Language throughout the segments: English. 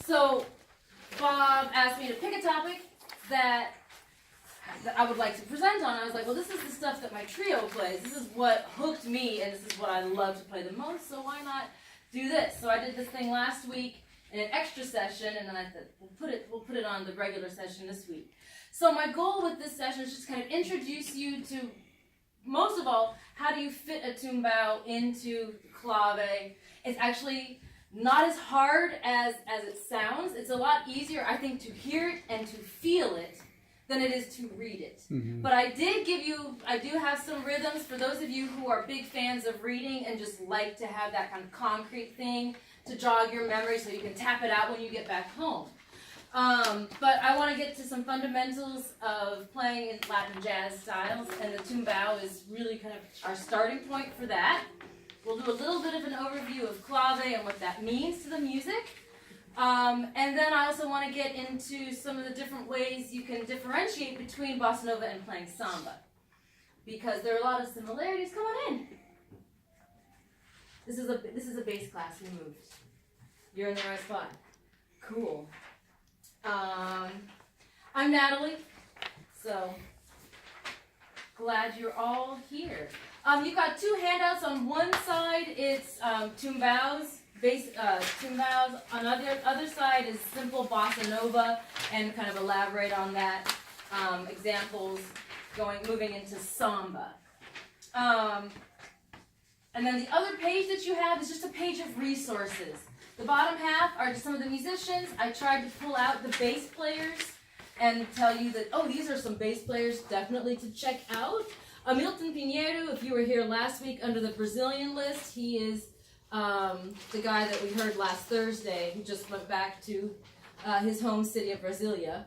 So Bob asked me to pick a topic that I would like to present on. I was like, well, this is the stuff that my trio plays. This is what hooked me, and this is what I love to play the most, so why not do this? So I did this thing last week in an extra session, and then I thought, we'll put it on the regular session this week. So my goal with this session is just kind of introduce you to, most of all, how do you fit a tumbao into clave. It's actually not as hard as it sounds. It's a lot easier, I think, to hear it and to feel it than it is to read it. Mm-hmm. But I do have some rhythms for those of you who are big fans of reading and just like to have that kind of concrete thing to jog your memory so you can tap it out when you get back home. But I want to get to some fundamentals of playing in Latin jazz styles, and the tumbao is really kind of our starting point for that. We'll do a little bit of an overview of clave and what that means to the music. And then I also want to get into some of the different ways you can differentiate between bossa nova and playing samba, because there are a lot of similarities. Come on in. This is a bass class. We moved. You're in the right spot. Cool. I'm Natalie. So glad you're all here. You've got two handouts. On one side, it's tumbaos. Tumbaos. On the other side is simple bossa nova, and kind of elaborate on that. Examples moving into samba. And then the other page that you have is just a page of resources. The bottom half are just some of the musicians. I tried to pull out the bass players and tell you that, oh, these are some bass players definitely to check out. Milton Pinheiro, if you were here last week under the Brazilian list, he is the guy that we heard last Thursday, who just went back to his home city of Brasilia.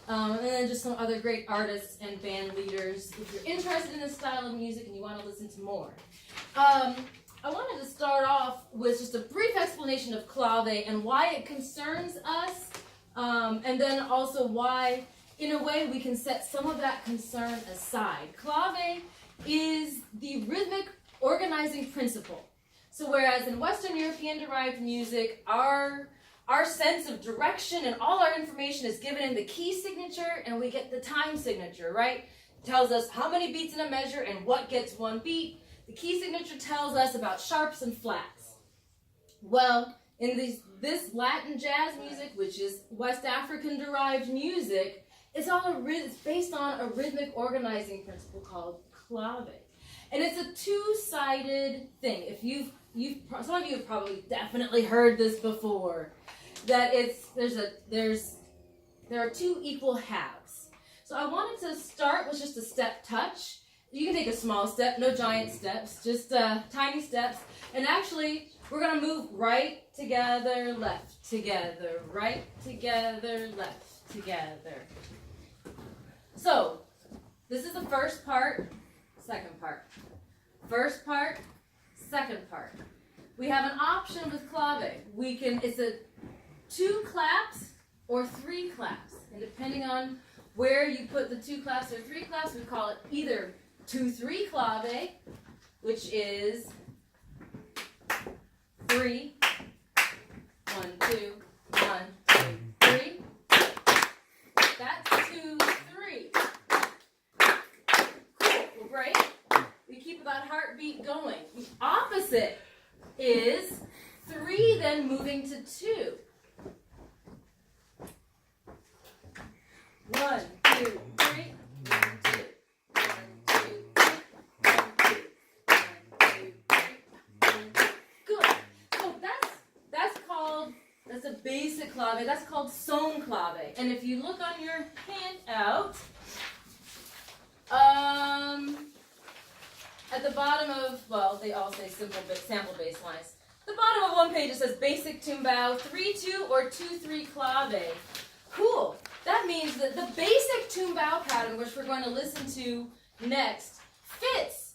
And then just some other great artists and band leaders. If you're interested in this style of music and you want to listen to more. I wanted to start off with just a brief explanation of clave and why it concerns us, and then also why, in a way, we can set some of that concern aside. Clave is the rhythmic organizing principle. So whereas in Western European derived music, our sense of direction and all our information is given in the key signature, and we get the time signature, right? It tells us how many beats in a measure and what gets one beat. The key signature tells us about sharps and flats. Well, in this Latin jazz music, which is West African derived music, it's based on a rhythmic organizing principle called clave. And it's a two-sided thing. If some of you have probably definitely heard this before, that there are two equal halves. So I wanted to start with just a step touch. You can take a small step, no giant steps, just tiny steps. And actually, we're going to move right together, left together, right together, left together. So, this is the first part, second part. First part, second part. We have an option with clave. It's a 2 claps or 3 claps. And depending on where you put the 2 claps or 3 claps, we call it either 2-3 clave, which is 3, 1, 2, 1, 2, 3. That's 2, 3. Cool, great. We keep that heartbeat going. The opposite is 3, then moving to 2. 1, 2, 3. 1, 2. That's a basic clave. That's called son clave. And if you look on your handout, at the bottom of, well, they all say sample bass lines. The bottom of one page it says basic tumbao, 3-2 or 2-3 clave. Cool. That means that the basic tumbao pattern, which we're going to listen to next, fits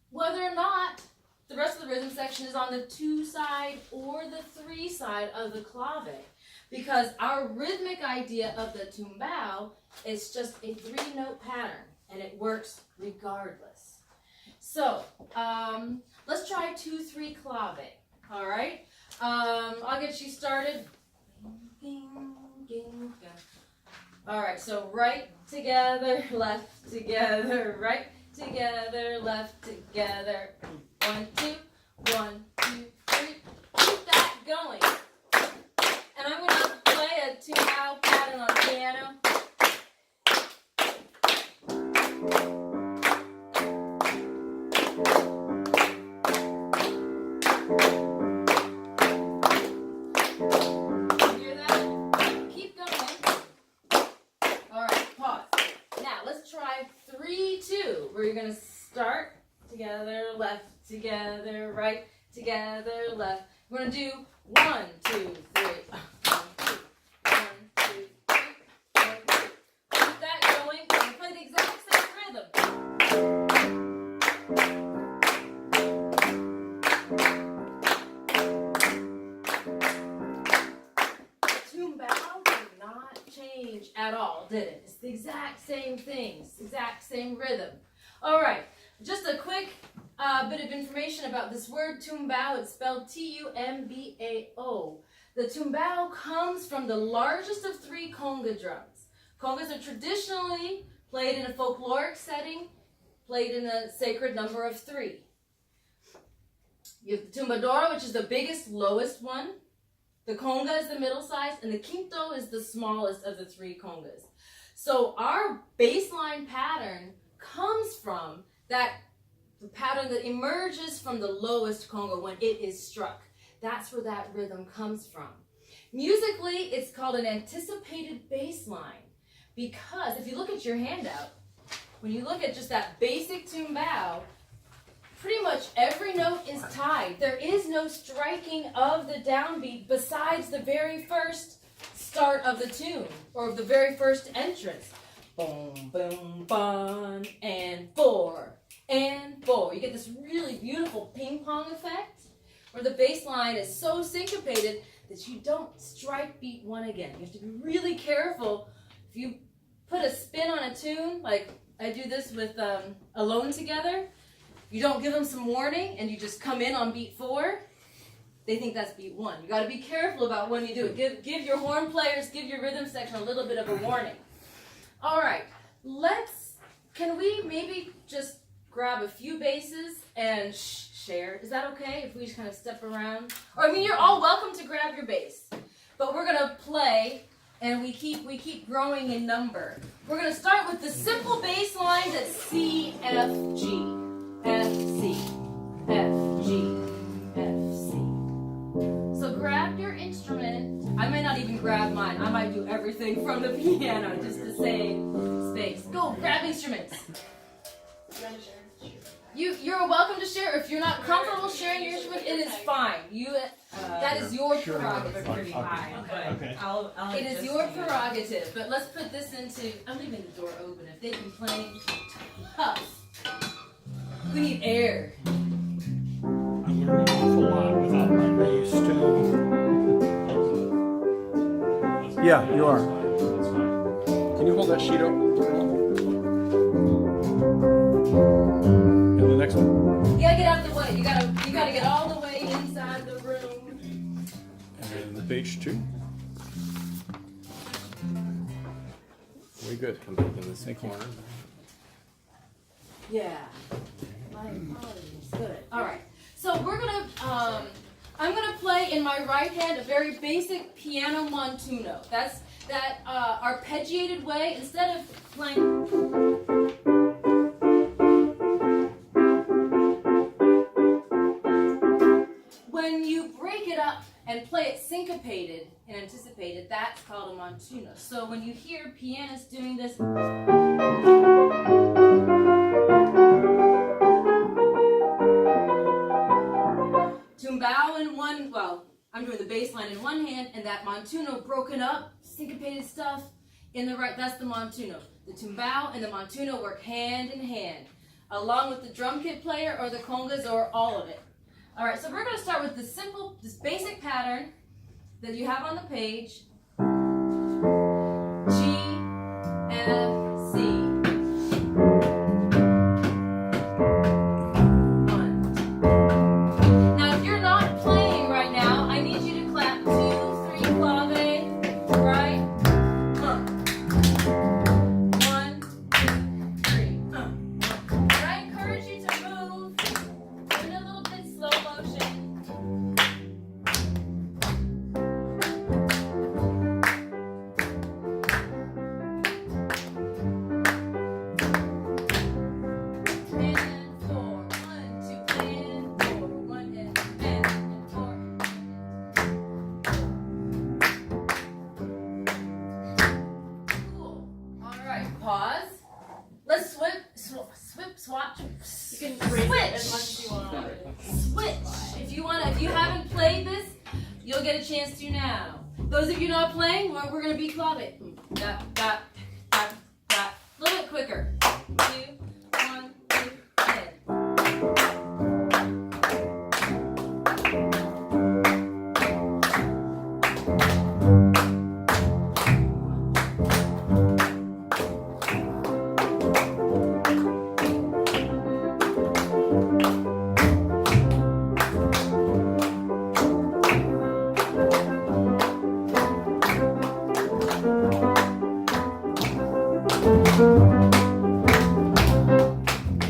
whether or not the rest of the rhythm section is on the 2 side or the 3 side of the clave, because our rhythmic idea of the tumbao is just a 3-note pattern, and it works regardless. So let's try 2-3 clave. All right. get you started. All right, so right together, left together, right together, left together. 1, 2, 1, 2, 3. Keep that going. And I'm going to play a 2-bow pattern on piano. Hear that? Keep going. All right, pause. Now let's try 3-2, where you're going to start together, left, together, right, together, left. We're going to do 1, 2, 3. 1, 2, 1, 2, 3. 1, 2. Keep that going. We're going to play the exact same rhythm. The tumbao did not change at all, did it? It's the exact same thing. It's the exact same rhythm. All right. Just a quick bit of information about this word tumbao. It's spelled Tumbao. The tumbao comes from the largest of 3 conga drums. Congas are traditionally played in a folkloric setting, played in a sacred number of 3. You have the tumbadora, which is the biggest, lowest one. The conga is the middle size, and the quinto is the smallest of the 3 congas. So our baseline pattern comes from the pattern that emerges from the lowest conga when it is struck. That's where that rhythm comes from. Musically, it's called an anticipated bass line, because if you look at your handout, when you look at just that basic tumbao, pretty much every note is tied. There is no striking of the downbeat besides the very first start of the tune, or of the very first entrance. Boom, boom, bum, and 4, and 4. You get this really beautiful ping pong effect where the bass line is so syncopated that you don't strike beat 1 again. You have to be really careful. If you put a spin on a tune, like I do this with Alone Together, you don't give them some warning and you just come in on beat 4, they think that's beat 1. You got to be careful about when you do it. Give your horn players, give your rhythm section a little bit of a warning. All right, can we maybe just grab a few basses and share? Is that okay if we just kind of step around? Or, I mean, you're all welcome to grab your bass, but we're gonna play, and we keep growing in number. We're gonna start with the simple bass line that's C, F, G, F, C, F, G, F, C. So grab your instrument. I might not even grab mine. I might do everything from the piano just to save space. Go, grab instruments. You're welcome to share. If you're not comfortable sharing your instrument, it is fine. That is your prerogative. Okay. It is your prerogative. But let's put this into. I'm leaving the door open. If they've been playing tough, we need air. I'm learning an awful lot without my bass too. Yeah, you are. Can you hold that sheet up? And the next one. You gotta get out of the way. You gotta get all the way inside the room. And then the page 2. Very good. Come back in this corner. Yeah. My apologies. Good. All right. So we're gonna. I'm gonna play in my right hand a very basic piano montuno. That's that arpeggiated way. Instead of playing. When you break it up and play it syncopated and anticipated, that's called a montuno. So when you hear pianists doing this. Tumbao in one, well, I'm doing the bass line in one hand, and that montuno broken up, syncopated stuff in the right, that's the montuno. The tumbao and the montuno work hand in hand, along with the drum kit player or the congas or all of it. All right, so we're going to start with this basic pattern that you have on the page. G, F, C. 1. Now, if you're not playing right now, I need you to clap 2. Switch. If you haven't played this, you'll get a chance to now. Those of you not playing, we're gonna be clave. Da, da, da, da. A little bit quicker. 2, 1, 2, and.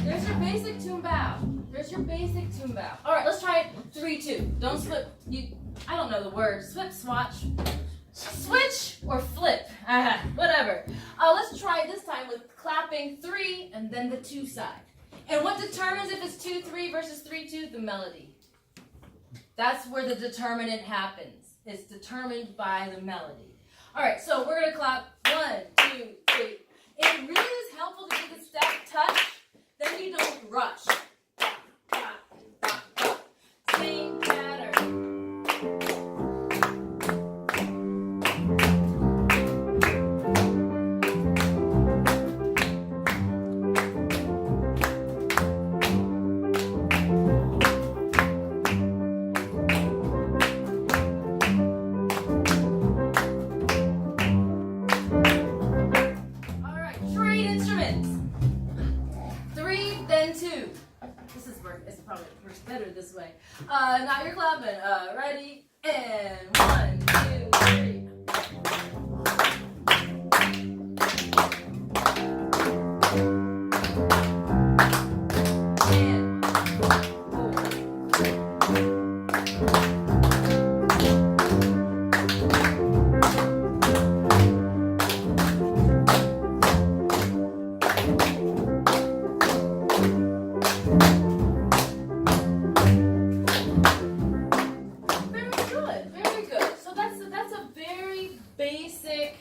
There's your basic tumbao. There's your basic tumbao. All right, let's try it 3-2. Don't slip. I don't know the word. Slip, switch, or flip. Whatever. Let's try this time with clapping 3 and then the 2 side. And what determines if it's 2-3 versus 3-2? The melody. That's where the determinant happens. It's determined by the melody. All right, so we're gonna clap 1, 2, 3. It really is helpful to do the step touch, then you don't rush. Same pattern. This way. Now you're clapping. Ready? And 1, 2, 3. And 4. Basic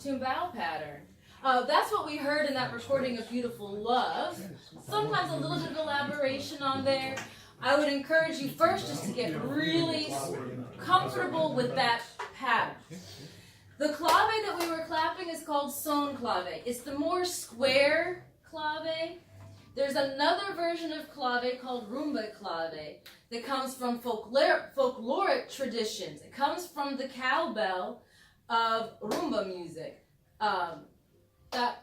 tumbao pattern. That's what we heard in that recording of Beautiful Love. Sometimes a little bit of elaboration on there. I would encourage you first just to get really comfortable with that pattern. The clave that we were clapping is called son clave. It's the more square clave. There's another version of clave called rumba clave that comes from folkloric traditions. It comes from the cowbell of rumba music. That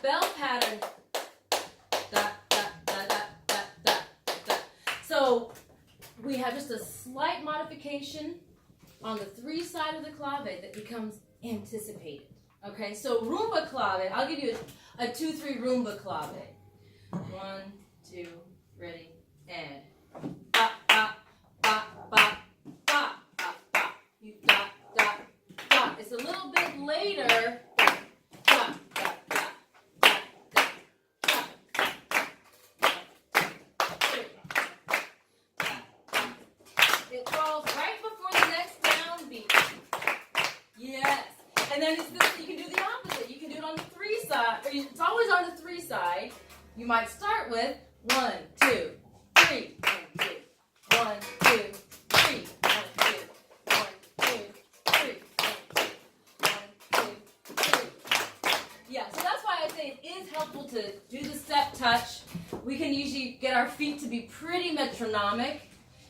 bell pattern. So we have just a slight modification on the 3 side of the clave that becomes anticipated. Okay, so rumba clave, I'll give you a 2-3 rumba clave. 1, 2, ready, and ba ba ba ba ba ba ba. You da da da. It's a little bit later. Da da da da da da. It falls right before the next downbeat. Yes, and then you can do the opposite. You can do it on the 3 side. It's always on the 3 side. You might start with 1, 2, 3, 1, 2, 1, 2, 3, 1, 2, 1, 2, 3, 1, 2, 3. Yeah, so that's why I say it is helpful to do the step touch. We can usually get our feet to be pretty metronomic,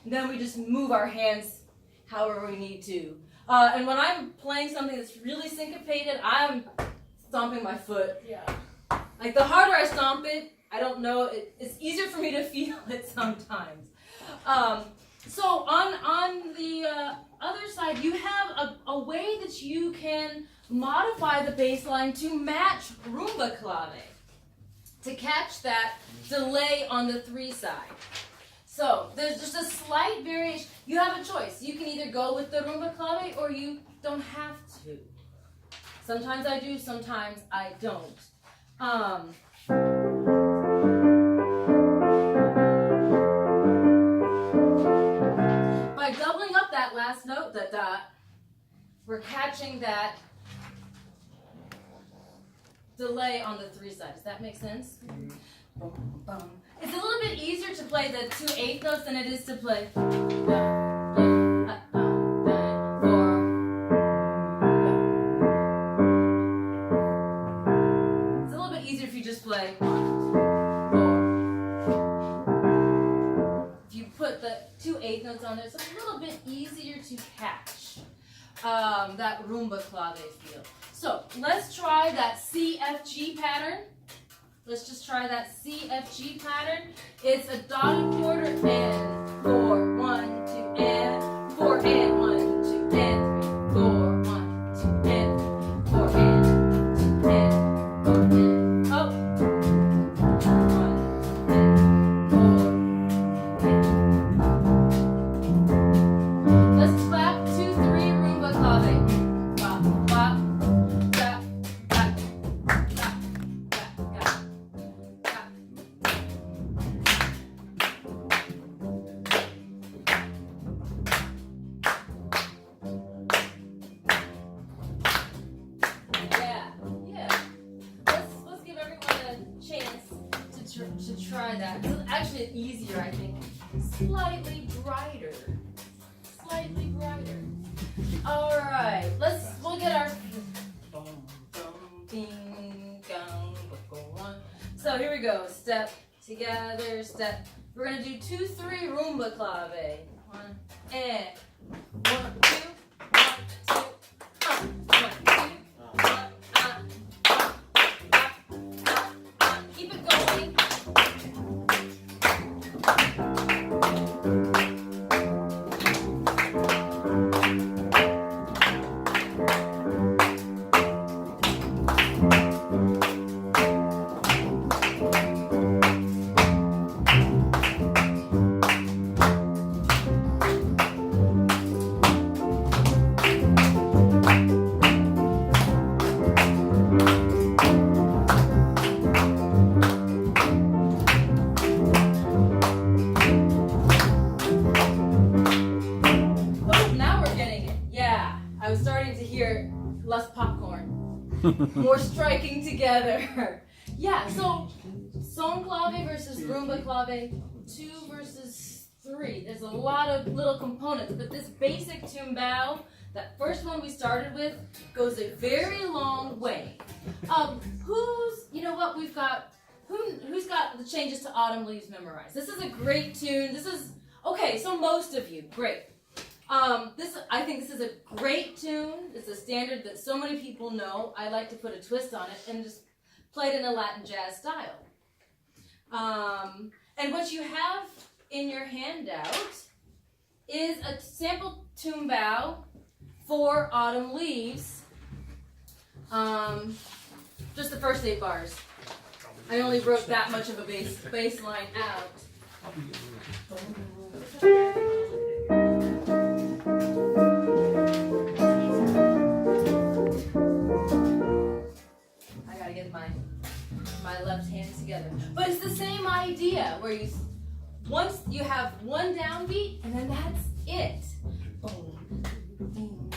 and then we just move our hands however we need to. And when I'm playing something that's really syncopated, I'm stomping my foot. Yeah. Like the harder I stomp it, I don't know, it's easier for me to feel it sometimes. So on the other side, you have a way that you can modify the bass line to match rumba clave, to catch that delay on the 3 side. So there's just a slight variation. You have a choice. You can either go with the rumba clave or you don't have to. Sometimes I do, sometimes I don't. By doubling up that last note, the da, we're catching that delay on the 3 side. Does that make sense? It's a little bit easier to play the 2 8th notes than it is to play. It's a little bit easier if you just play 1, 4. If you put the 2 8th notes on there, it's a little bit easier to catch that rumba clave feel. So let's try that CFG pattern. Let's just try that CFG pattern. It's a dotted quarter and 4, 1, 2, and 4, and 1, 2, and 3, 4, 1, 2, and 4, and 2, and 4, and oh, 1, and 4, and. Let's clap 2, 3 rumba clave. Bop, bop, tap, tap, tap, tap, tap. Let's give everyone a chance to try that. It's actually easier, I think. Slightly brighter. Slightly brighter. All right, we'll get our. So here we go. Step together. Step. We're gonna do 2, 3 rumba clave. 1 and 1, 2, 1, 2, 1, 2. Keep it going. I was starting to hear less popcorn, more striking together. Yeah, so son clave versus rumba clave, 2 versus 3. There's a lot of little components, but this basic tumbao, that first one we started with, goes a very long way. Who's got the changes to Autumn Leaves memorized? This is a great tune. Okay, so most of you, great. I think this is a great tune. It's a standard that so many people know. I like to put a twist on it and just play it in a Latin jazz style. And what you have in your handout is a sample tumbao for Autumn Leaves. Just the first 8 bars. I only wrote that much of a bass line out. My left hand together. But it's the same idea where once you have one downbeat and then that's it. Boom. Boom.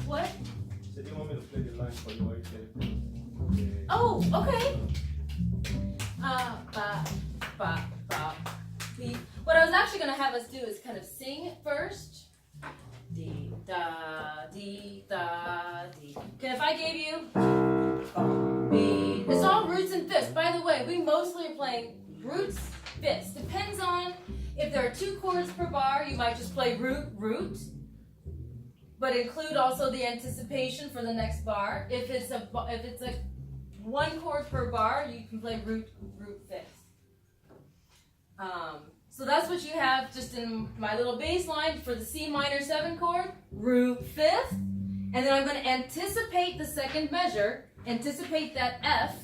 What? So do you want me to play the line for you? Oh, okay. Ba, ba, ba, beep. What I was actually going to have us do is kind of sing it first. Dee da, dee da, dee. Okay, if I gave you beat, it's all roots and fifths. By the way, we mostly are playing roots, fifths. Depends on if there are 2 chords per bar, you might just play root, root, but include also the anticipation for the next bar. If it's a 1 chord per bar, you can play root, root, fifth. So that's what you have just in my little bass line for the C minor 7 chord, root 5th, and then I'm going to anticipate the second measure, anticipate that F.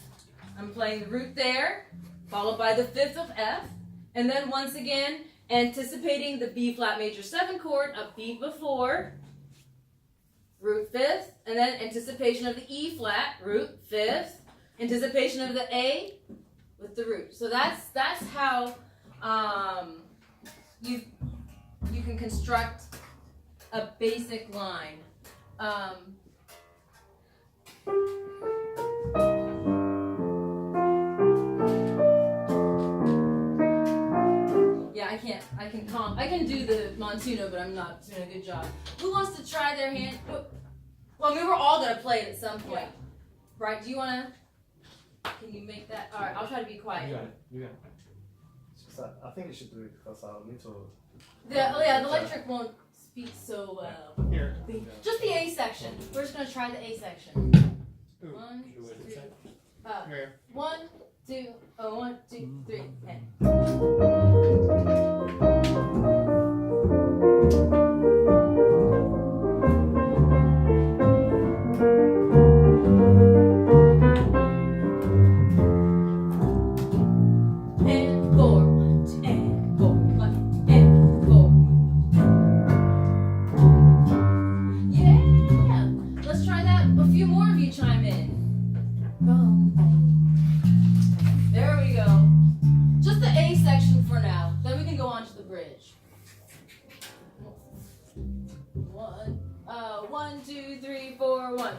I'm playing the root there, followed by the 5th of F, and then once again, anticipating the B flat major 7 chord, a beat before, root 5th, and then anticipation of the E flat, root 5th, anticipation of the A with the root. So that's how you can construct a basic line. Yeah, I can do the Montuno, but I'm not doing a good job. Who wants to try their hand? Well, I mean, we're all gonna play it at some point. Right, do you wanna, can you make that? All right, I'll try to be quiet. You got it. You got it. It's just that I think you should do it because I'll need to. The electric won't speak so well. Here. Just the A section. We're just gonna try the A section. One, two, Here. 1, 2, 1, 2, 3, and. And 4, 1, 2, and 4, 1, and 4. Yeah! Let's try that. A few more of you chime in. Boom, boom. There we go. Just the A section for now. Then we can go on to the bridge. 1, 2, 3, 4, 1.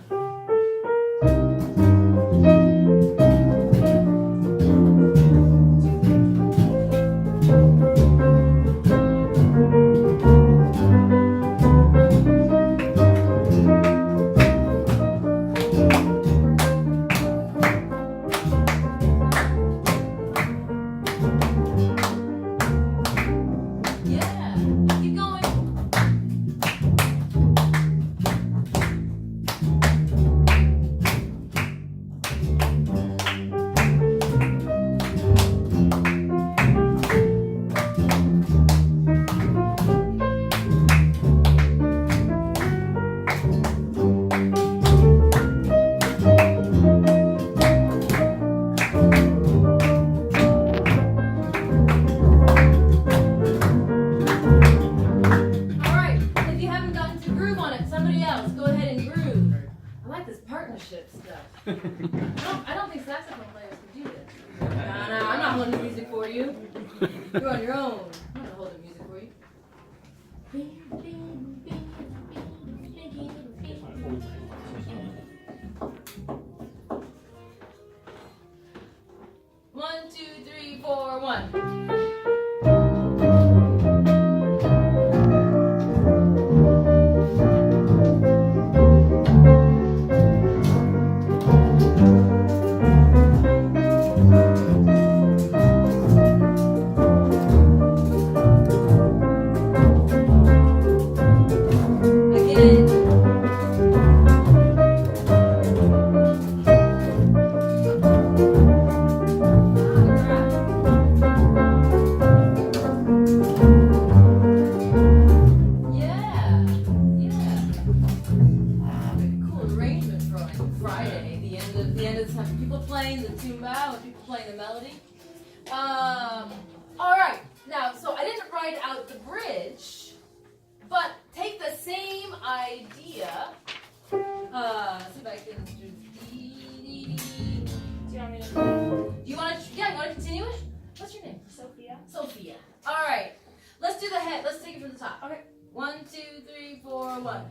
Yeah, keep going. Alright, if you haven't gotten to groove on it, somebody else, go ahead and groove. I like this partnership stuff. I don't think saxophone players can do this. Nah, I'm not holding the music for you. You're on your own. I'm not holding music for you. One, two, three, four, 1. Again. Yeah, yeah. Cool arrangement for like Friday, the end of the time. People playing the tumbao and people playing the melody. All right. Now, so I didn't write out the bridge, but take the same idea. See if I can do. Do you want me to? You want to? Yeah, you want to continue it? What's your name? Sophia. Sophia. All right. Let's do the head. Let's take it from the top. Okay. 1, 2, 3, 4, 1.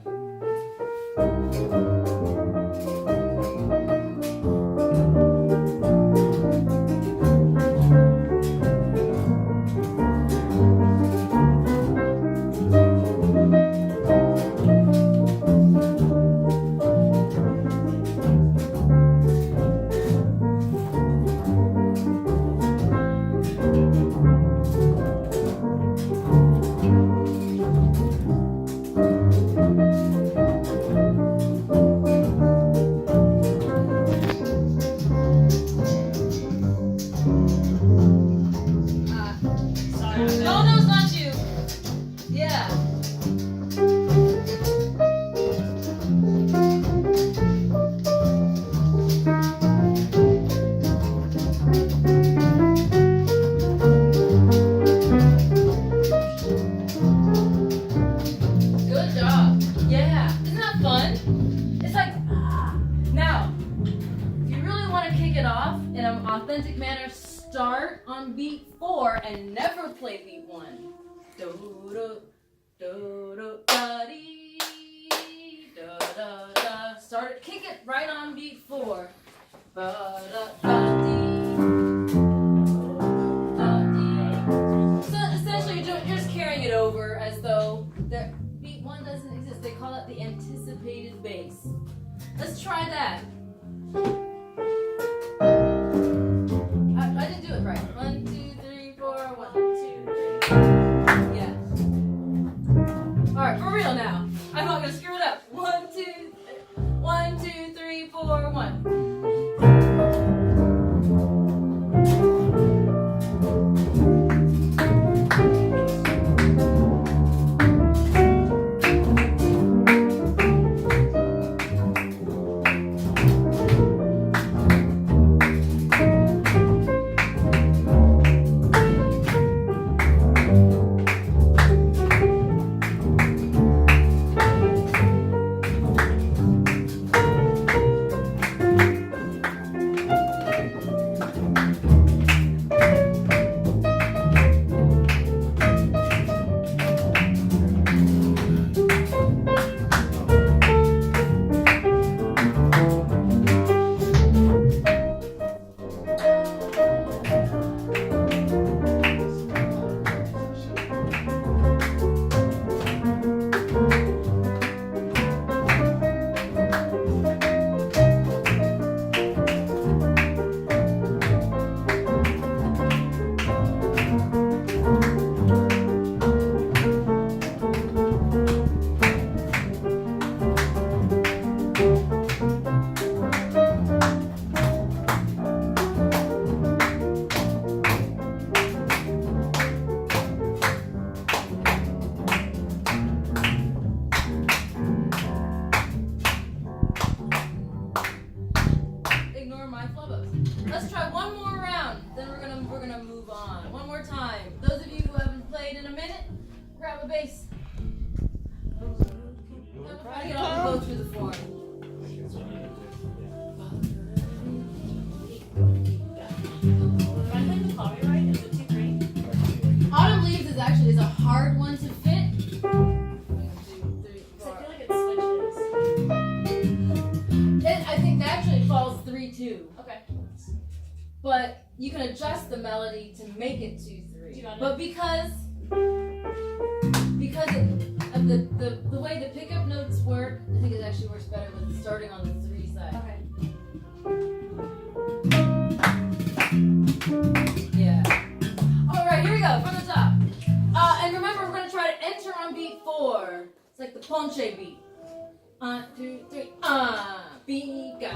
No, it's not you. Yeah. Good job. Yeah. Isn't that fun? It's like, now, if you really want to kick it off in an authentic manner, start on beat 4 and never play beat 1. Do do do do da dee do ba da da. Start it, kick it right on beat 4. Ba da da dee. Da dee. So essentially, you're just carrying it over as though the beat 1 doesn't exist. They call it the anticipated bass. Let's try that. I didn't do it right. 1, 2, 3, 4. 1, 2, 3. Yeah. All right, for real now. I'm not gonna screw it up. 1, 2, 3, 4, 1. Ignore my flubos. Let's try one more round, then we're gonna move on. One more time. Those of you who haven't played in a minute, grab a bass. I can all go through the form. Autumn Leaves is actually a hard one to fit. 1, 2, 3, 4. I feel like it switches. I think naturally it falls 3-2. Okay. But you can adjust the melody to make it 2-3. You got it. But because of the way the pickup notes work, I think it actually works better with starting on the 3 side. Okay. Yeah. All right, here we go from the top. And remember, we're gonna try to enter on beat 4. It's like the ponche beat. 1, 2, 3. Biga.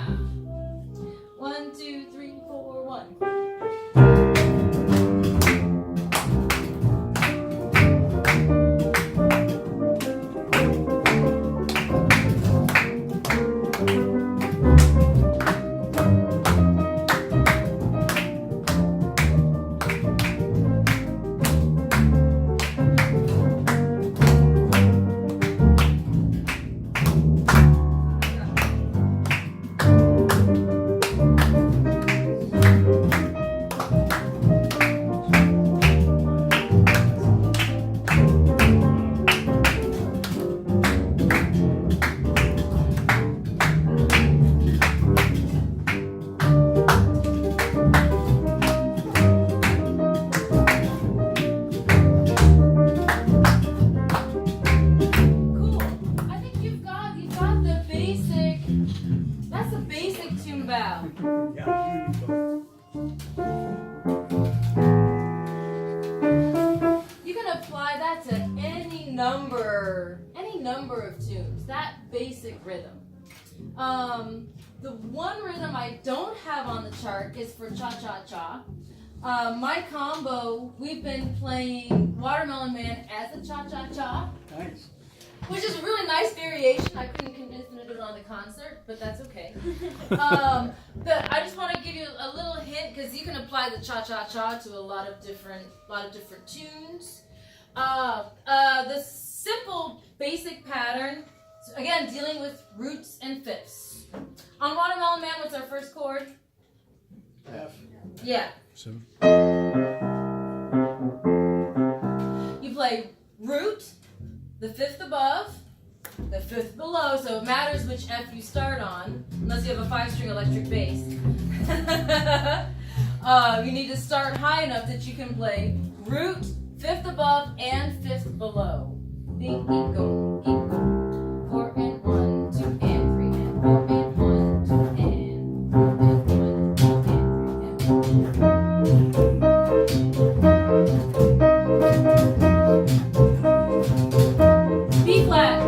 1, 2, 3, 4, 1. Cool. I think you've got the basic. That's the basic tumbao. Yeah, beautiful. You can apply that to any number of tunes. That basic rhythm. The one rhythm I don't have on the chart is for cha-cha-cha. My combo, we've been playing Watermelon Man as a cha-cha-cha, Nice. which is a really nice variation. I couldn't convince them to do it on the concert, but that's okay. I just want to give you a little hint because you can apply the cha-cha-cha to a lot of different tunes. The simple basic pattern, so again, dealing with roots and fifths. On Watermelon Man, what's our first chord? F. Yeah. 7. You play root, the fifth above, the fifth below, so it matters which F you start on, unless you have a 5-string electric bass. You need to start high enough that you can play root, fifth above, and fifth below. Ding, ding, go, ding, go. 4 and 1, 2 and 3 and 4 and 1, 2 and 4 and 1, 2 and 3 and B flat.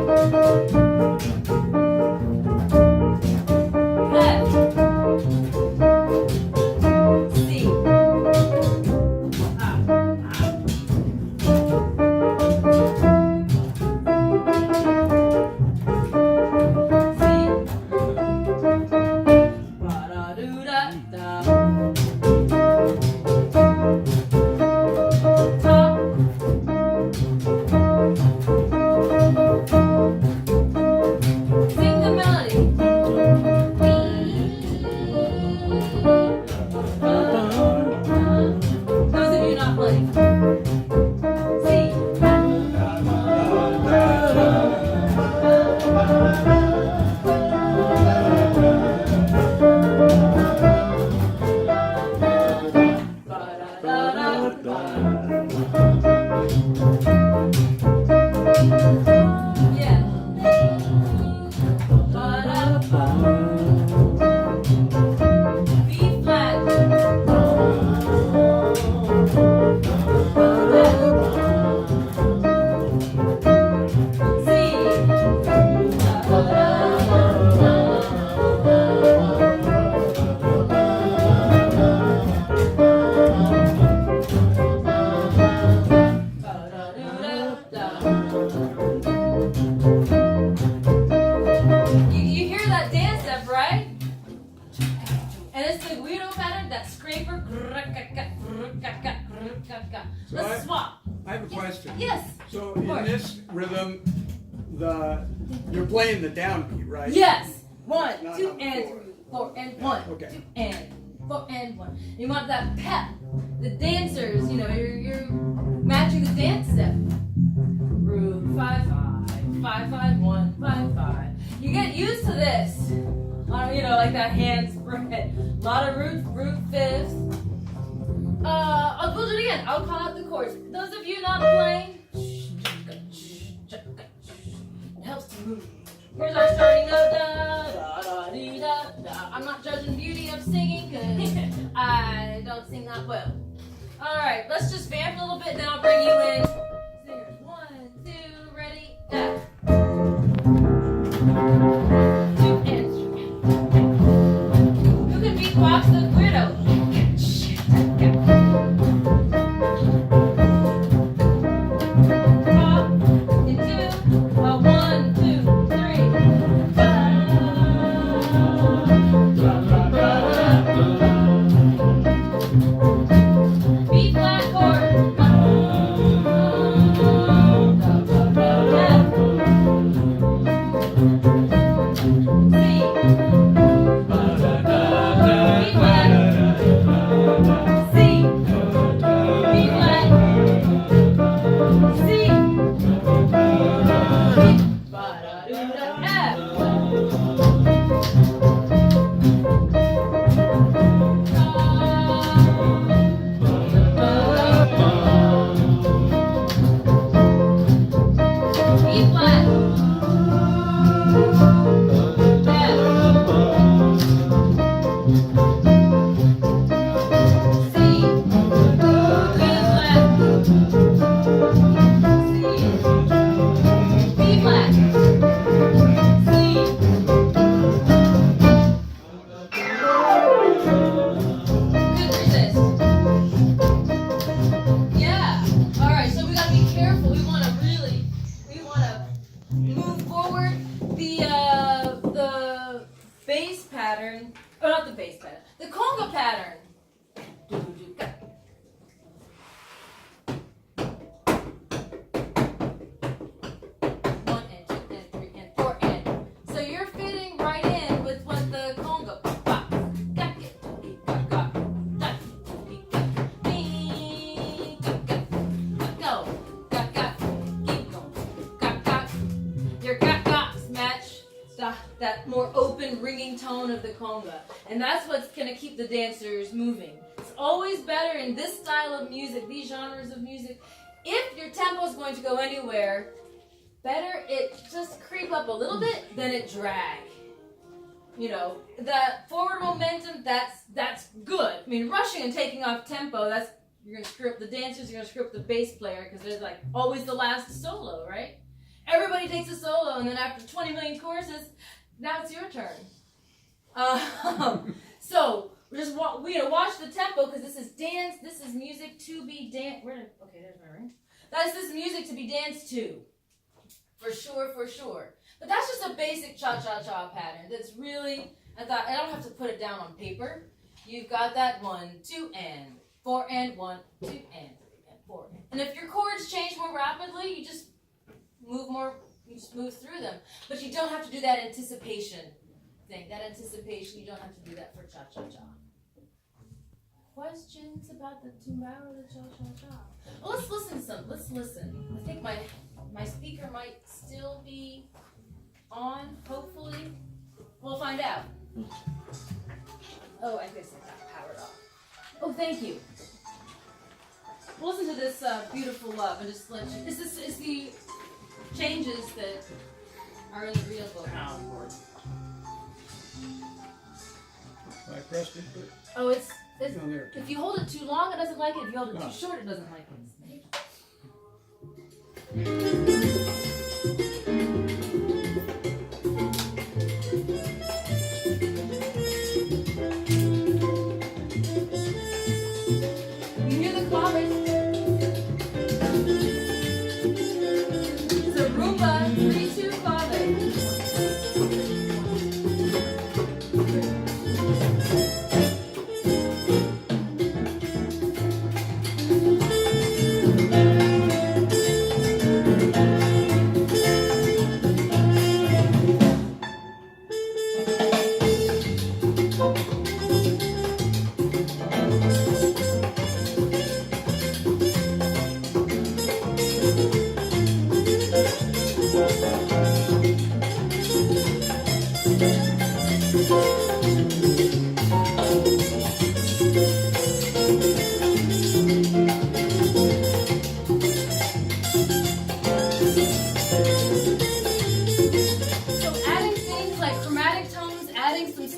Let's swap. I have a question. Yes. So in this rhythm, you're playing the downbeat, right? Yes. 1, Not 2 on the and floor. 3, 4 and 1, Okay. 2 and 4 and 1. You want that pep. The dancers, you're matching the dance step. Root 5 5 5 5 1 5 5. You get used to this. Like that hand spread. A lot of root fifths. I'll do it again. I'll call out the chords. Those of you not playing, it helps to move. Here's our starting note. Da, da, da, dee, da, da. I'm not judging beauty of singing because I don't sing that well. All right, let's just vamp a little bit, then I'll bring you in. Singers, 1, 2, ready, F. 2 and 3. Who can beatbox the weirdo? even ringing tone of the conga. And that's what's going to keep the dancers moving. It's always better in this style of music, these genres of music, if your tempo is going to go anywhere, better it just creep up a little bit than it drag. You know, that forward momentum, that's good. I mean, rushing and taking off tempo, you're going to screw up the dancers, you're going to screw up the bass player, because they're like always the last solo, right? Everybody takes a solo, and then after 20 million choruses, now it's your turn. So just watch the tempo, because this is dance. This is music to be danced. Okay, there's my ring. This is music to be danced to, for sure, for sure. But that's just a basic cha-cha-cha pattern. That's really, I don't have to put it down on paper. You've got that 1, 2, and 4, and 1, 2, and 3, and 4. And if your chords change more rapidly, you just move through them. But you don't have to do that anticipation thing. That anticipation, you don't have to do that for cha-cha-cha. Questions about the tumbao or the cha-cha-cha? Well, let's listen. I think my speaker might still be on, hopefully. We'll find out. Oh, I guess I got powered off. Oh, thank you. Listen to this beautiful love and just let you. This is the changes that are in the real book. I pressed it, but Oh, it's no, there. if you hold it too long, it doesn't like it. If you hold it too short, it doesn't like it. You hear the clave? It's a rumba 3-2 clave.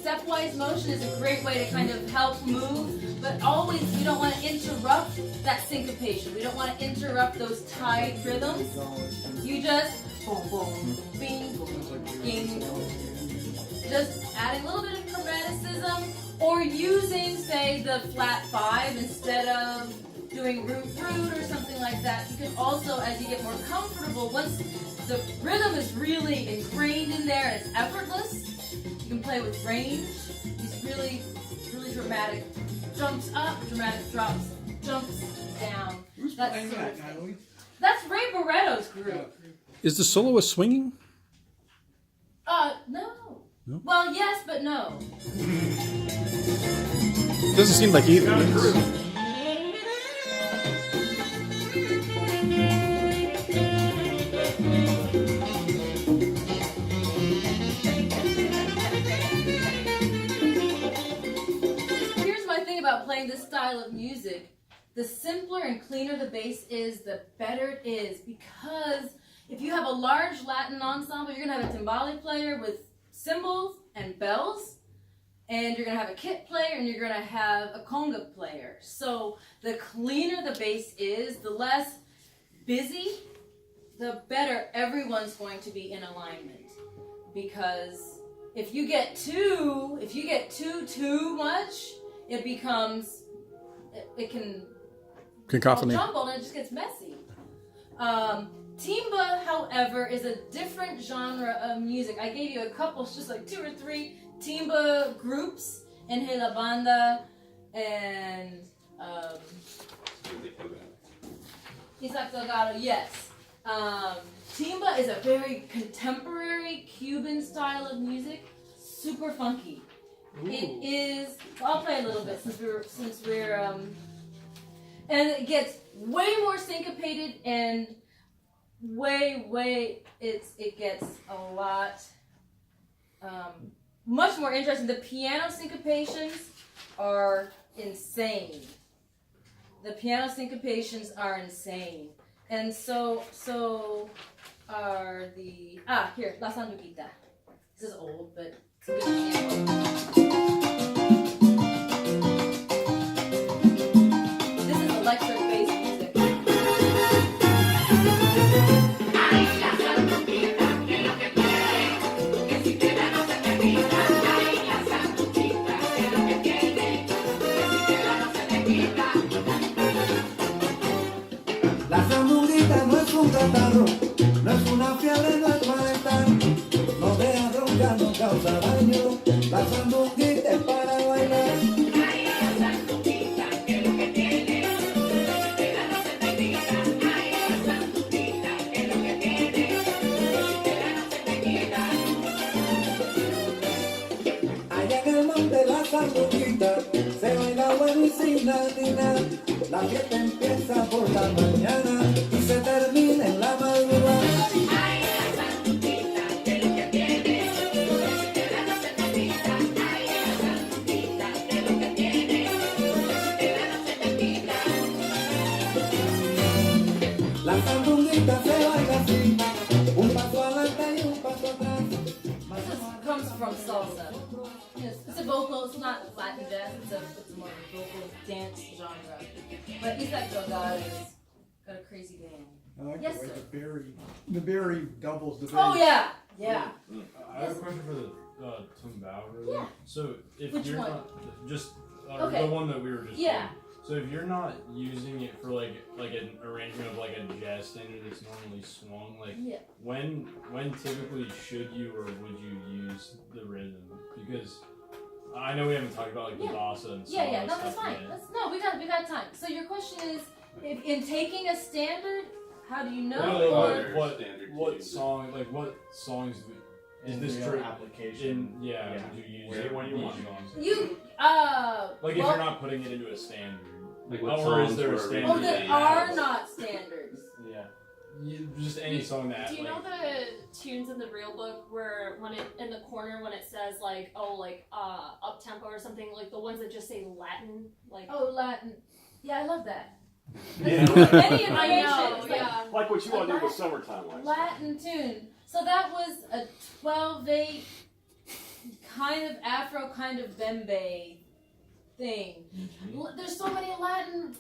Stepwise motion is a great way to kind of help move, but always you don't want to interrupt that syncopation. We don't want to interrupt those tied rhythms. You just boom, boom, bing, boom, bing. Just adding a little bit of chromaticism, or using, say, the flat 5 instead of doing root or something like that. You can also, as you get more comfortable, once the rhythm is really ingrained in there and it's effortless, you can play with range. These really, really dramatic jumps up, dramatic drops, jumps down. Who's playing that, Natalie? That's Ray Barretto's group. Is the soloist swinging? No. No? Well, yes, but no. Doesn't seem like either. Here's my thing about playing this style of music. The simpler and cleaner the bass is, the better it is. Because if you have a large Latin ensemble, you're going to have a timbale player with cymbals and bells, and you're going to have a kit player, and you're going to have a conga player. So the cleaner the bass is, the less busy, the better everyone's going to be in alignment. Because if you get too much, it becomes, it can Cacophony. jumble and it just gets messy. Timba, however, is a different genre of music. I gave you a couple, just like 2 or 3 timba groups, in La Banda and Isaac Delgado, yes. Timba is a very contemporary Cuban style of music, super funky. Ooh. It is, I'll play a little bit since we're and it gets way more syncopated and it gets a lot much more interesting. The piano syncopations are insane. The piano syncopations are insane. And so are the, here, La Sanduquita. This is old, but it's a good example. This is electric bass music. La sandunguita no es un catarro, no es una fiebre, no es malestar, no deja bronca, no causa daño, la sandunguita es para bailar. Ay, la sandunguita, que lo que tiene, espera no se te quita. Ay, la sandunguita, que lo que tiene, espera no se te quita. Allá en el monte la sandunguita, se baila bueno y sin latinar. La fiesta empieza por la mañana y se termina en la madrugada. Ay, la sandunguita, que lo que tiene, espera no se te quita. Ay, la sandunguita, que lo que tiene, espera no se te quita. La sandunguita se baila así, un paso adelante y un paso atrás. This comes from salsa. Yes, it's a vocal, it's not Latin jazz, it's more of a vocal dance genre. But Isaac Delgado's got a crazy band. I like Yes, the way sir. the berry doubles the bass. Oh yeah, yeah. I have a question for the Tumbao really. Yeah. So if Which you're one? not just Okay. the one that we were just Yeah. doing. So if you're not using it for like an arrangement of like a jazz standard that's normally swung, like Yeah. when typically should you or would you use the rhythm? Because I know we haven't talked about like the Yeah. bossa and Yeah, salsa no, that's stuff fine. yet. We got time. So your question is, if, in taking a standard, how do you know? No, or what songs is this real true application? would you use Where- it when you want. songs? you Like if well, you're not putting it into a standard. Like what Or is songs there a were standard? oh, originally there are used? not standards. Yeah. Just any song that Do you like, know the tunes in the real book where when it in the corner when it says like up tempo or something, like the ones that just say Latin, like Oh, Latin. Yeah, I love that. Yeah. Any I information. know, It's like yeah. Like what you want to do Latin- with summertime lights. Latin tune. So that was a 12/8 kind of Afro, kind of Bembe thing. There's so many Latin,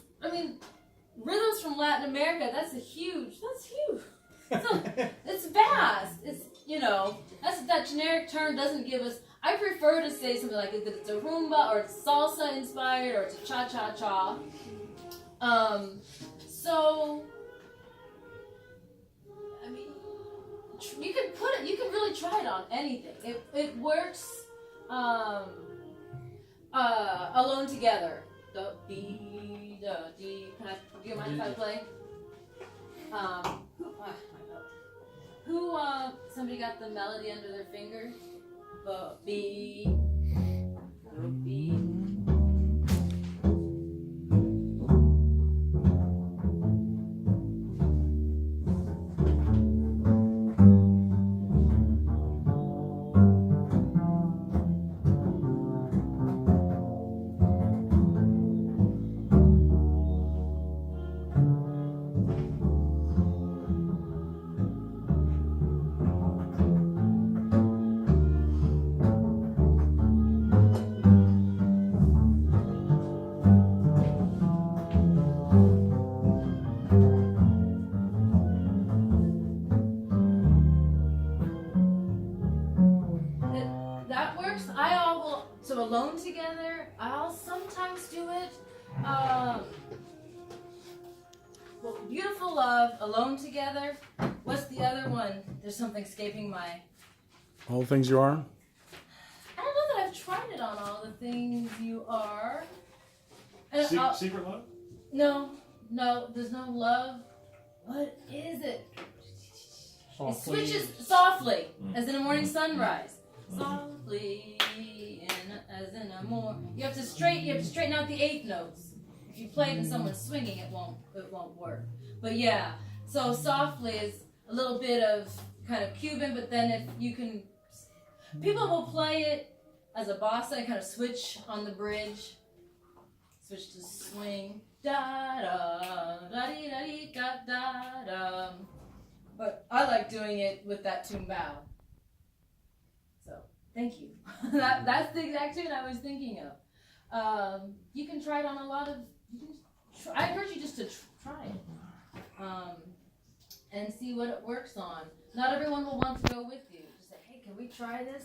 rhythms from Latin America. That's huge. It's vast. It's, that generic term doesn't give us, I prefer to say something like that it's a rumba or it's salsa inspired or it's a cha-cha-cha. So, you can really try it on anything. It works, alone together. Do, D, do, D. Do you mind if I play? Somebody got the melody under their finger? Do, B, do, B. That works. So alone together, I'll sometimes do it. Well, Beautiful Love, Alone Together. What's the other one? There's something escaping my... All the things you are. I don't know that I've tried it on All the Things You Are. And Secret Love? no, there's no love. What is it? It switches softly, as in a morning sunrise. Softly, as in a more. You have to straighten out the eighth notes. If you play it and someone's swinging, it won't work. But yeah, so softly is a little bit of kind of Cuban, but then if you can, people will play it as a bossa, I kind of switch on the bridge, switch to swing, da da da dee da dee da da da. But I like doing it with that tumbao. So thank you. That's the exact tune I was thinking of. You can try it on a lot of. I encourage you just to try it and see what it works on. Not everyone will want to go with you. Just say, hey, can we try this?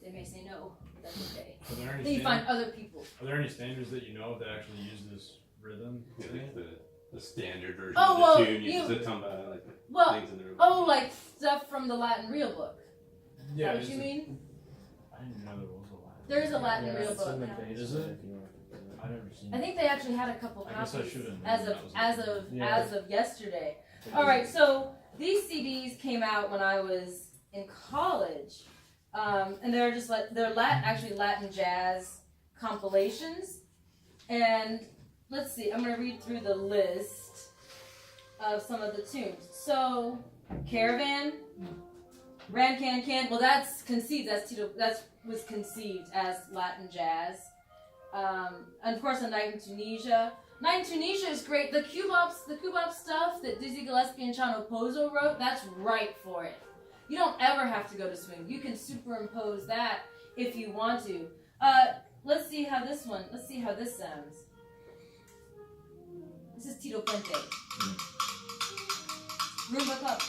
They may say no. That's okay. Are there any Then you find other people. Are there any standards that you know that actually use this rhythm? Yeah, like the standard version Oh, of well, the tune uses the tumbao, like the Well, things in the room. oh, like stuff from the Latin real book. Is that what is you it- mean? I didn't know there was a Latin. There is a Latin Yeah, real it's in book. the page Is it? if you want to do I never seen I think they actually had a couple I guess I copies should have known as of that was Yeah. as of yesterday. it. All right, so these CDs came out when I was in college, and they're just like they're actually Latin jazz compilations. And let's see, I'm gonna read through the list of some of the tunes. So, Caravan, Ran Can Can. Well, that's conceived. That was conceived as Latin jazz. And of course, A Night in Tunisia. Night in Tunisia is great. The Cubop stuff that Dizzy Gillespie and Chano Pozo wrote, that's right for it. You don't ever have to go to swing. You can superimpose that if you want to. Let's see how this sounds. This is Tito Puente. Rumba Club.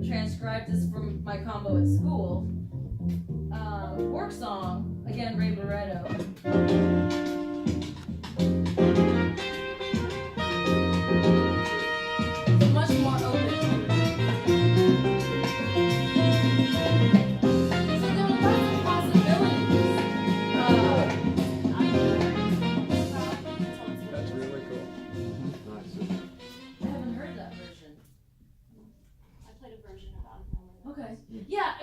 Transcribed this from my combo at school. Work song, again, Ray Barretto. It's much more open. So there are lots of possibilities. That's really cool. I haven't heard that version. I played a version of it. Okay. Yeah,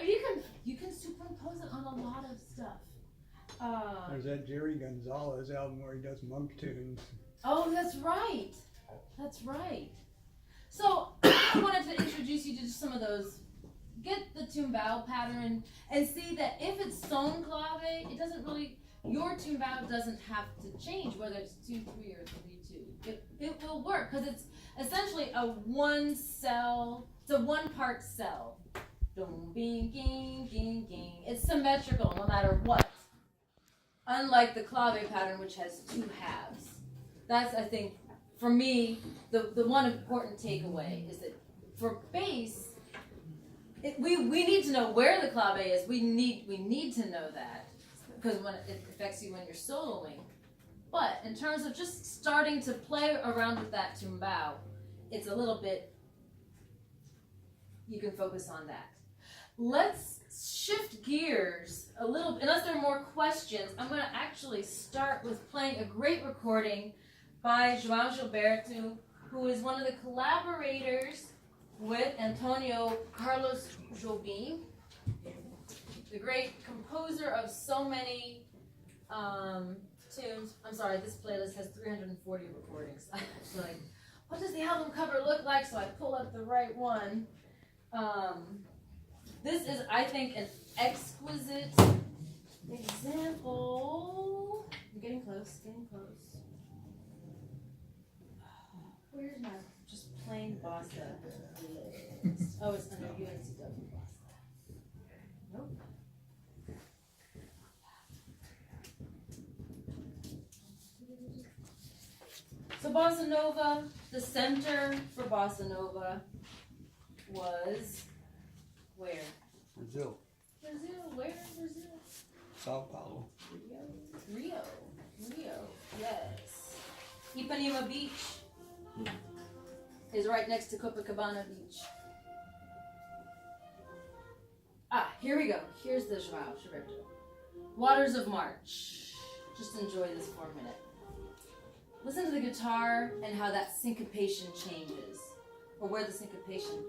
you can superimpose it on a lot of stuff. There's that Jerry Gonzalez album where he does monk tunes. Oh, that's right. That's right. So I wanted to introduce you to just some of those. Get the tumbao pattern and see that if it's son clave, it doesn't really. Your tumbao doesn't have to change whether it's 2/3 or 3/2. It will work because it's essentially a one cell. It's a one-part cell. Dong, bing, ging, ging, ging. It's symmetrical no matter what. Unlike the clave pattern, which has 2 halves. That's, I think, for me, the one important takeaway is that for bass, we need to know where the clave is. We need to know that because when it affects you when you're soloing. But in terms of just starting to play around with that tumbao, it's a little bit. You can focus on that. Let's shift gears a little bit. Unless there are more questions, I'm going to actually start with playing a great recording by João Gilberto, who is one of the collaborators with Antonio Carlos Jobim. the great composer of so many tunes. I'm sorry, this playlist has 340 recordings. I was like, what does the album cover look like? So I pull up the right one. This is, I think, an exquisite example. I'm getting close, getting close. Where's my just plain bossa list? Oh, it's under UNCW bossa. Nope. So bossa nova, the center for bossa nova was where? Brazil, Brazil. Where in Brazil? Sao Paulo. Rio. Yes. Ipanema Beach is right next to Copacabana Beach. Ah, here we go. Here's the Joao Gilberto. Waters of March. Just enjoy this for a minute. Listen to the guitar and how that syncopation changes, or where the syncopation.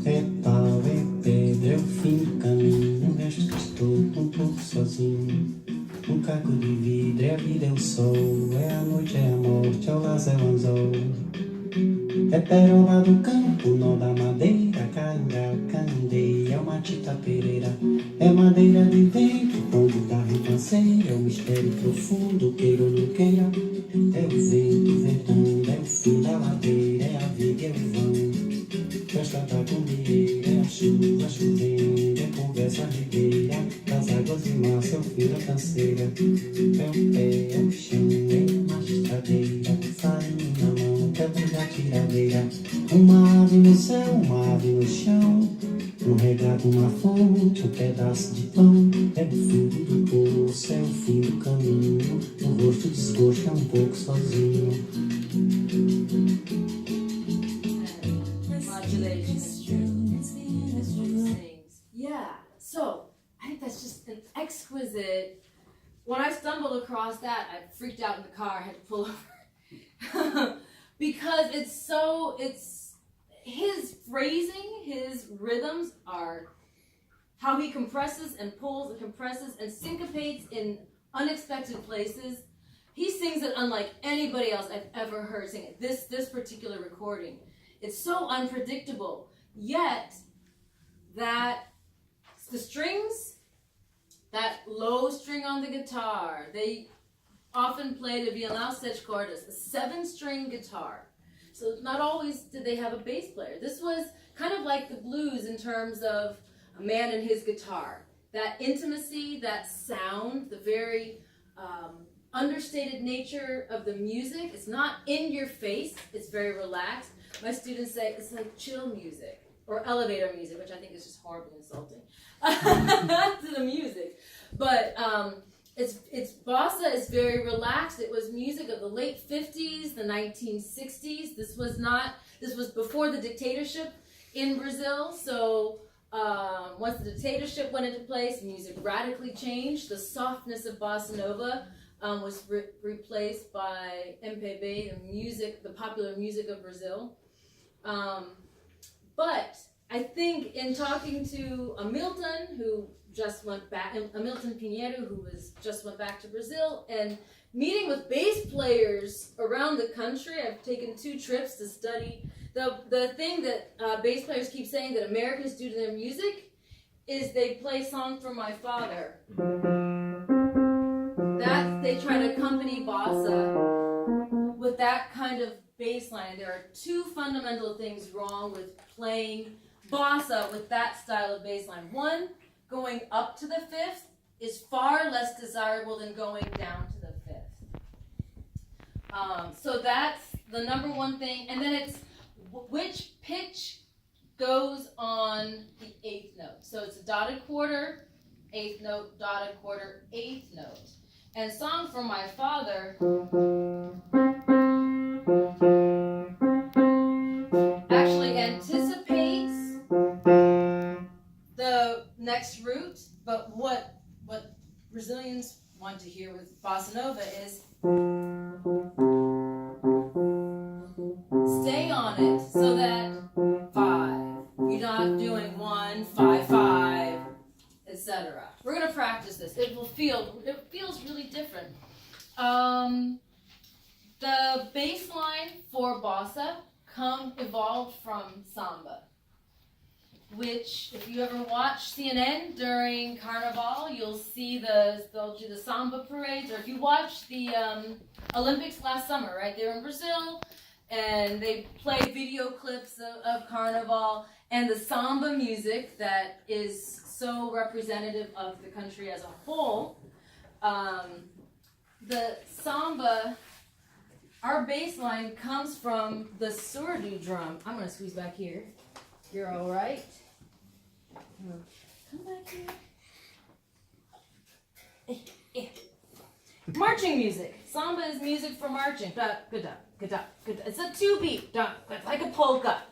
É pau, é pedra, é o fim do caminho. Neste que estou um pouco sozinho. Um caco de vidro, é a vida, é o sol. É a noite, é a morte, é o lazer, é o anzol. É perola do campo, nó da madeira. Cainga, candeia, é uma tita pereira. É madeira de vento, pombo da ribanceira. É o mistério profundo, queira ou não queira. É o vento ventando, é o fim da ladeira. É a vida, é o vão. Festa da comieira, é a chuva chovendo, é conversa rigueira, das águas de massa é o fim da canseira. É o pé, é o chão, é uma estradeira, farinha na mão, quebra da tiradeira. Uma ave no céu, uma ave no chão, um regado, uma fonte, um pedaço de pão. É o fundo do poço, é o fim do caminho, o rosto desgosto é um pouco sozinho. Yeah, so I think that's just an exquisite. When I stumbled across that, I freaked out in the car. I had to pull over because it's his phrasing, his rhythms are how he compresses and pulls and compresses and syncopates in unexpected places. He sings it unlike anybody else I've ever heard sing it. This particular recording. It's so unpredictable, yet the strings, that low string on the guitar, they often play the violão sete cordas, a 7-string guitar. So not always did they have a bass player. This was kind of like the blues in terms of a man and his guitar. That intimacy, that sound, the very understated nature of the music. It's not in your face, it's very relaxed. My students say it's like chill music or elevator music, which I think is just horribly insulting to the music. But it's bossa is very relaxed. It was music of the late 50s, the 1960s. This was before the dictatorship in Brazil. So once the dictatorship went into place, music radically changed. The softness of bossa nova was replaced by MPB, the popular music of Brazil. But I think in talking to Hamilton, who just went back, Hamilton Pinheiro, who just went back to Brazil, and meeting with bass players around the country, I've taken 2 trips to study. The thing that bass players keep saying that Americans do to their music is they play Song for My Father. They try to accompany bossa with that kind of bass line. There are 2 fundamental things wrong with playing bossa with that style of bass line. One, going up to the 5th is far less desirable than going down to the 5th. So that's the number one thing. And then it's which pitch goes on the 8th note. So it's a dotted quarter, 8th note, dotted quarter, 8th note. And Song for My Father actually anticipates the next root, but what Brazilians want to hear with bossa nova is stay on it so that 5. You're not doing 1, 5, 5, etc. We're gonna practice this. It feels really different. The bass line for bossa evolved from samba, which if you ever watch CNN during Carnival, you'll see they'll do the samba parades, or if you watch the Olympics last summer, right? They were in Brazil, and they play video clips of Carnival, and the samba music that is so representative of the country as a whole. The samba, our bass line comes from the surdo drum. I'm gonna squeeze back here. You're all right. Come back here. Marching music. Samba is music for marching. Da, ga, da, ga, da, ga, da. It's a 2-beat, da, like a polka.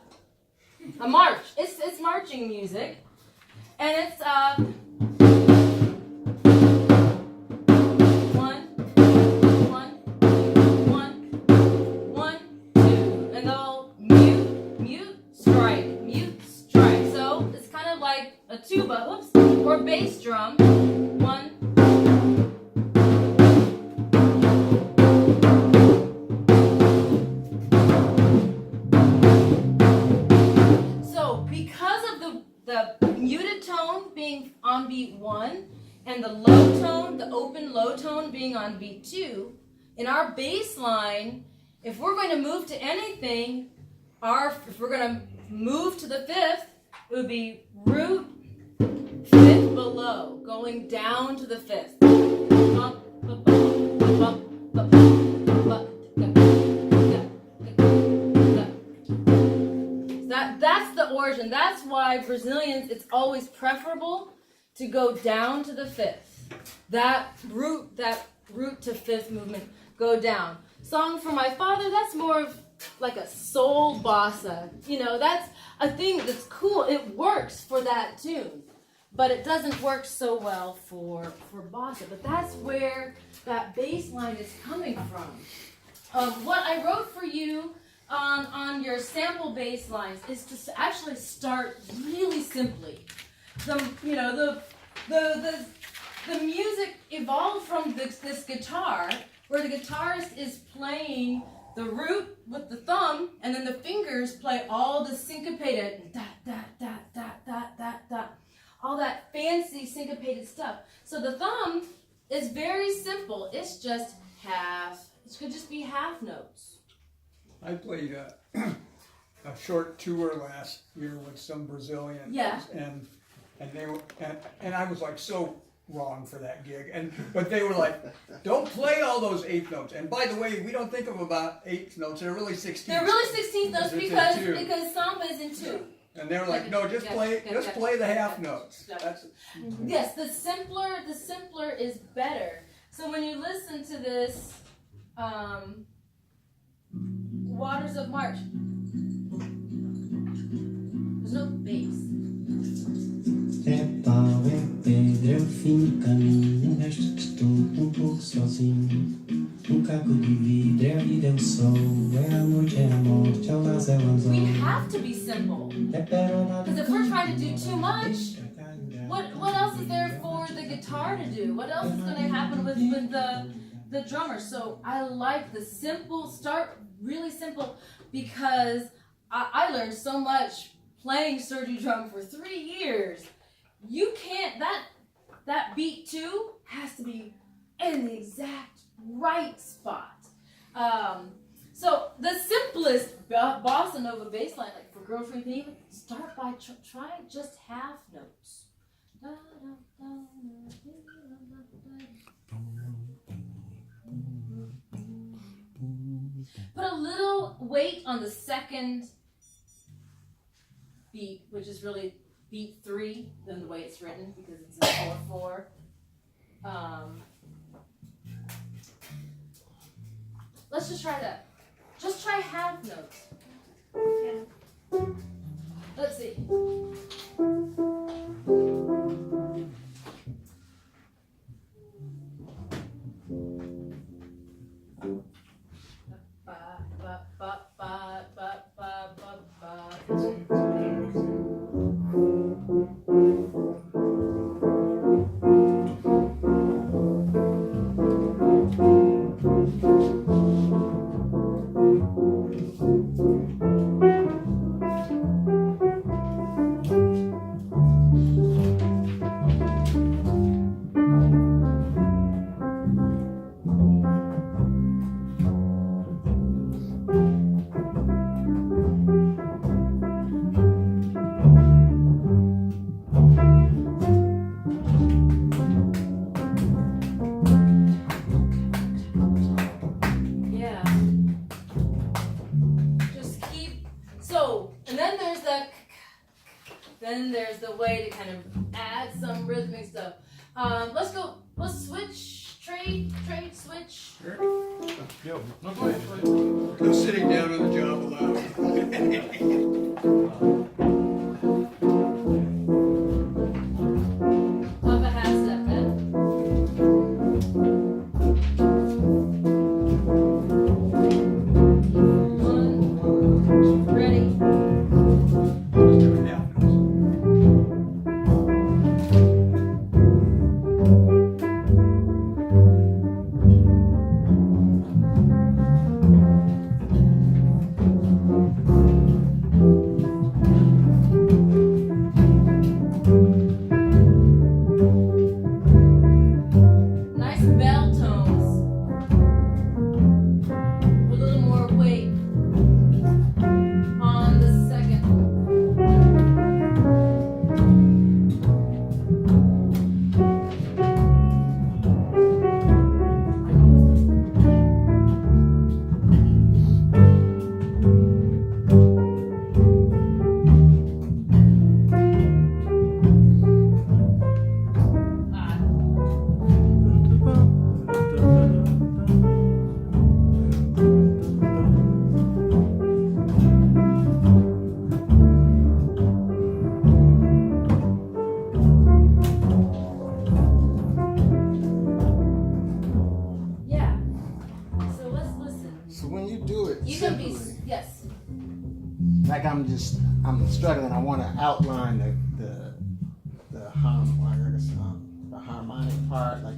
A march. It's marching music, and it's 1, 1, 1, 1, 2, and they'll mute, strike, mute, strike. So it's kind of like a tuba, or bass drum. 1. So because of the muted tone being on beat 1 and the low tone, the open low tone being on beat 2, in our bass line, if we're going to move to anything, if we're going to move to the 5th, it would be root, 5th below, going down to the 5th. That's the origin. That's why Brazilians, it's always preferable to go down to the 5th. That root to 5th movement, go down. Song for My Father, that's more of like a soul bossa. You know, that's a thing that's cool. It works for that tune, but it doesn't work so well for bossa. But that's where that bass line is coming from. What I wrote for you on your sample bass lines is to actually start really simply. The music evolved from this guitar, where the guitarist is playing the root with the thumb, and then the fingers play all the syncopated da da da da da da da, all that fancy syncopated stuff. So the thumb is very simple. It's just half. It could just be half notes. I played a short tour last year with some Brazilians, Yeah. and they were, and I was like so wrong for that gig, but they were like, don't play all those 8th notes. And by the way, we don't think of about 8th notes; they're really 16th. They're really 16th notes It's in because samba is in 2. And they were like, no, just play the half notes. That's Yes, the simpler is better. So when you listen to this, Waters of March, there's no bass. É pau, é pedra, é o fim do caminho. O resto estou pouco sozinho. Caco de vidro, é a vida, é o sol. É a noite, é a morte, é o las, é o anzol. We have to be simple. Because if we're trying to do too much, what else is there for the guitar to do? What else is going to happen with the drummer? So I like the simple, start really simple, because I learned so much playing surdo drum for 3 years. You can't, that beat 2 has to be in the exact right spot. So the simplest bossa nova bass line, like for Girlfriend, can even start by trying just half notes. Put a little weight on the second beat, which is really beat 3 than the way it's written, because it's a 4/4. Let's just try that. Just try half notes. Okay. Let's see. Ba, ba, ba, ba, mixed up. Let's switch, trade, switch. Yo, no, go ahead. I'm sitting down on the job allowed. Up a half step, man. One, ready. Just doing half notes. Nice bell tones. With a little more weight on the second. Ah. Yeah. So let's listen. So when you do it You can be simply, yes. like I'm struggling. I want to outline the harmonic part, like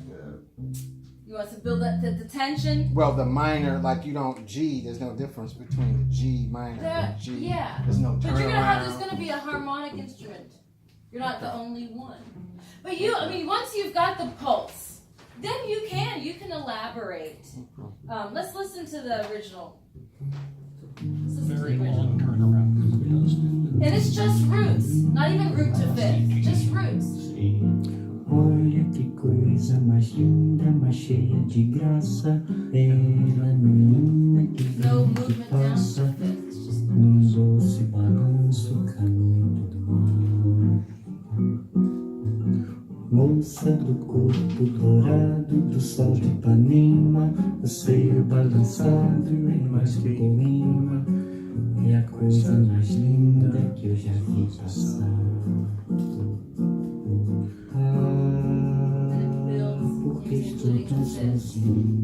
You want to build up the tension. the minor, like you don't G. There's no difference between the G minor and G. Yeah. There's no But you're gonna have turnaround. there's gonna be a harmonic instrument. You're not the only one. But once you've got the pulse, then you can elaborate. Let's listen to the original. Let's listen to the original. And it's just roots, not even root to fifth, just roots. Olha que coisa mais linda, mais cheia de graça. Ela, menina que No vem que movement down to passa fifth. It's just num doce balanço, caminho do mar. Moça do corpo dourado do sol de Ipanema, o seio balançado e mais que poema. É a coisa mais linda que eu já vi passar. and it builds Porque using estou G to tão fifth. sozinho.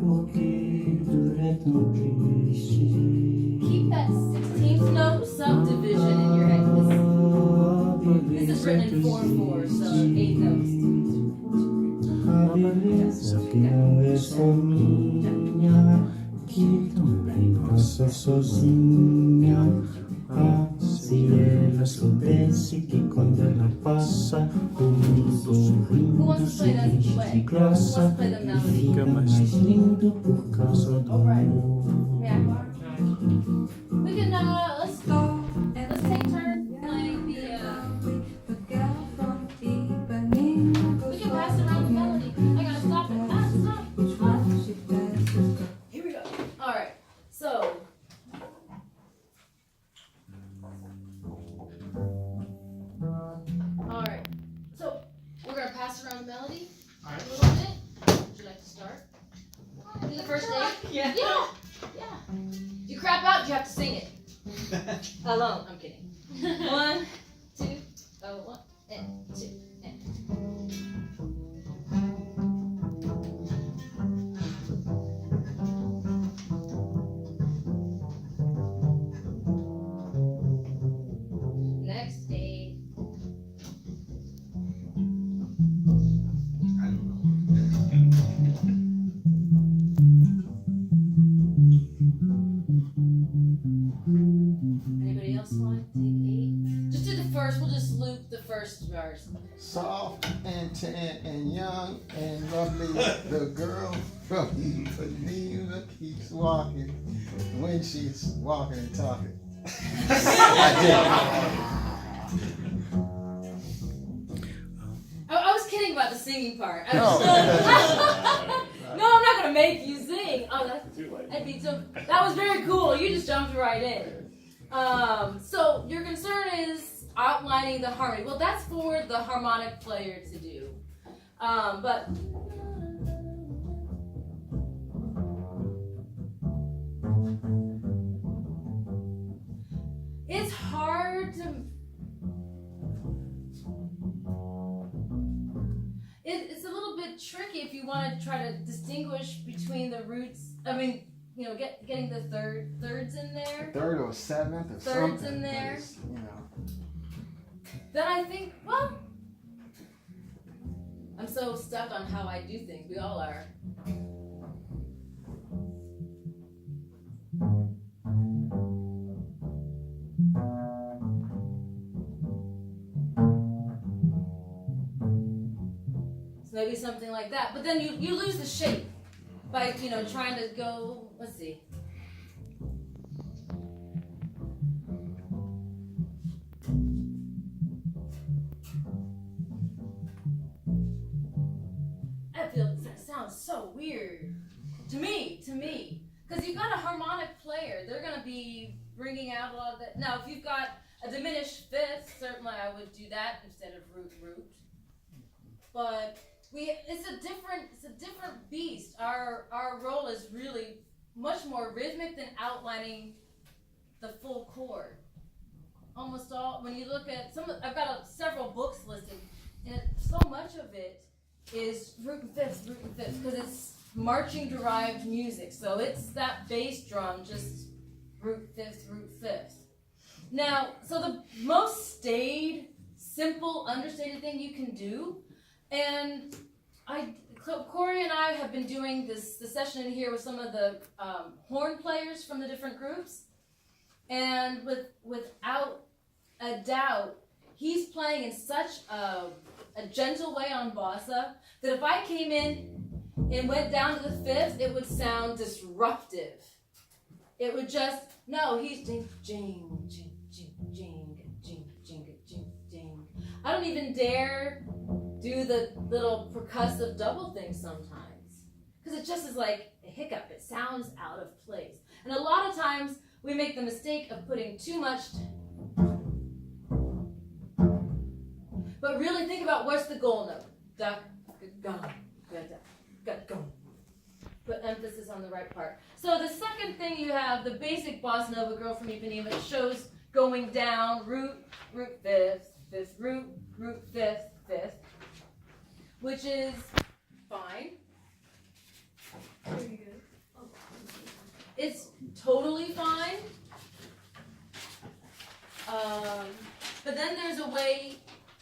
Porque tudo é tão triste. Keep that 16th note subdivision in your head. This is written in 4/4, so 8 notes. A beleza que não é só minha, que também passa sozinha. Ah, se ela soubesse que quando ela passa, o mundo sorrindo se enche de graça e fica mais lindo por causa do amor. Yeah. We can let's go and let's take turns playing the we can pass around the melody. I gotta stop it. Stop. Here we go. Alright. So alright. So we're gonna pass around the melody a little bit. Would you like to start? Do the first eight? Yeah. You crap out, you have to sing it. Alone. I'm kidding. 1, 2, 1, and 2, and. Next 8. Anybody else want to take 8? Just do the first. We'll just loop the first verse. Soft and tan and young and lovely, the girl from Ipanema keeps walking when she's walking and talking. I was kidding about the singing part. No. No, I'm not gonna make you sing. Oh, that's Too late. that'd be so. That was very cool. You just jumped right in. So your concern is outlining the harmony. Well, that's for the harmonic player to do. But it's hard to. It's a little bit tricky if you want to try to distinguish between the roots. I mean, you know, getting the thirds in there. Third or seventh or Thirds something. in there. but it's, you know. Then I think, well, I'm so stuck on how I do things. We all are. So maybe something like that. But then you lose the shape by, you know, trying to go, let's see. That sounds so weird to me, because you've got a harmonic player. They're going to be bringing out a lot of that. Now, if you've got a diminished fifth, certainly I would do that instead of root. But it's a different beast. Our role is really much more rhythmic than outlining the full chord. Almost all, when you look at I've got several books listed, and so much of it is root and fifths, because it's marching derived music. So it's that bass drum, just root fifth. Now, so the most staid, simple, understated thing you can do, and Corey and I have been doing the session in here with some of the horn players from the different groups, and without a doubt, he's playing in such a gentle way on bossa that if I came in and went down to the fifth, it would sound disruptive. It would just, no, he's jing, jing, jing, jing, jing, jing, jing, jing, jing. I don't even dare do the little percussive double thing sometimes, because it just is like a hiccup. It sounds out of place. And a lot of times we make the mistake of putting too much. But really think about what's the goal note. Da, ga, ga, da, ga, go. Put emphasis on the right part. So the second thing you have, the basic bossa nova, Girl from Ipanema, shows going down, root, fifth, root, fifth, which is fine. Pretty good. It's totally fine. But then there's a way,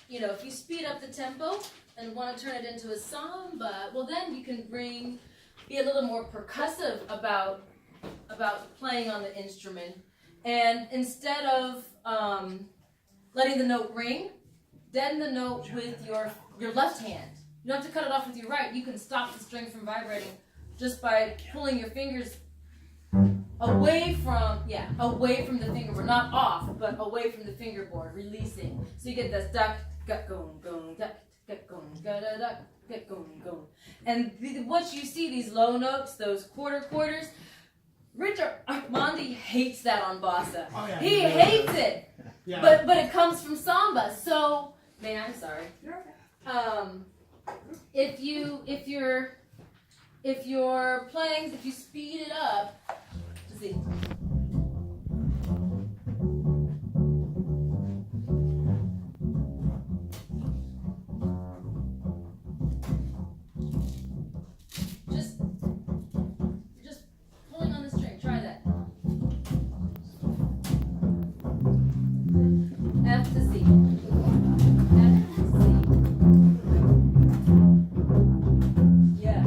you know, if you speed up the tempo and want to turn it into a samba, well then you can be a little more percussive about playing on the instrument. And instead of letting the note ring, deaden the note with your left hand. You don't have to cut it off with your right. You can stop the string from vibrating just by pulling your fingers away from the fingerboard, not off, but away from the fingerboard, releasing. So you get this duck, gut, gong, duck, gut, gong, da, duck, gut, gong. And what you see, these low notes, those quarters, Richard Armandi hates that on bossa. Oh, yeah, he hates it. Yeah. But it comes from samba. So, man, I'm sorry. If you're playing, if you speed it up, let's see. Just pulling on the string. Try that. F to C. Yeah.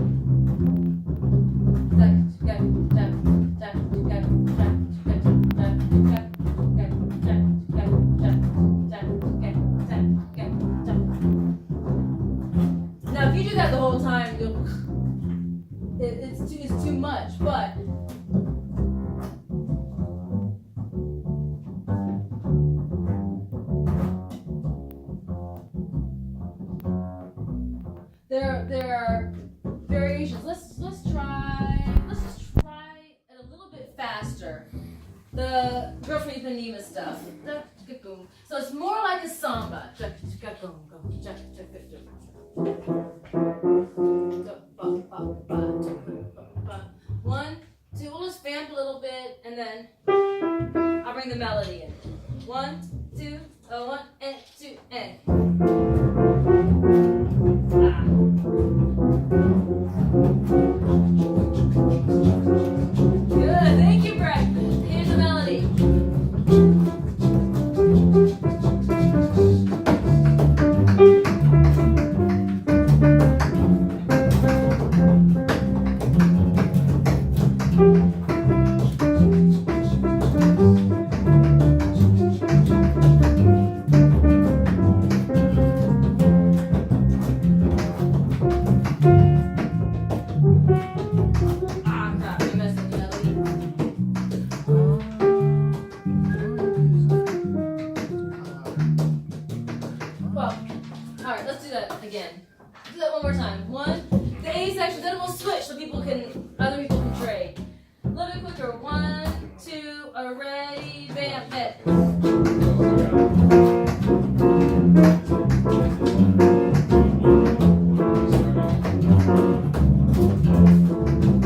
Now, if you do that the whole time, it's too much, but there are variations. Let's just try it a little bit faster. the Girl from Ipanema stuff. So it's more like a samba. One, two, we'll just vamp a little bit and then I'll bring the melody in. 1, 2, 1 and 2 and. Good, thank you, Brett. Here's the melody. Crap, I messed up the melody. Well, alright, let's do that again. Do that one more time. One, the A section, then we'll switch so other people can trade. A little bit quicker. 1, 2, ready, vamp it.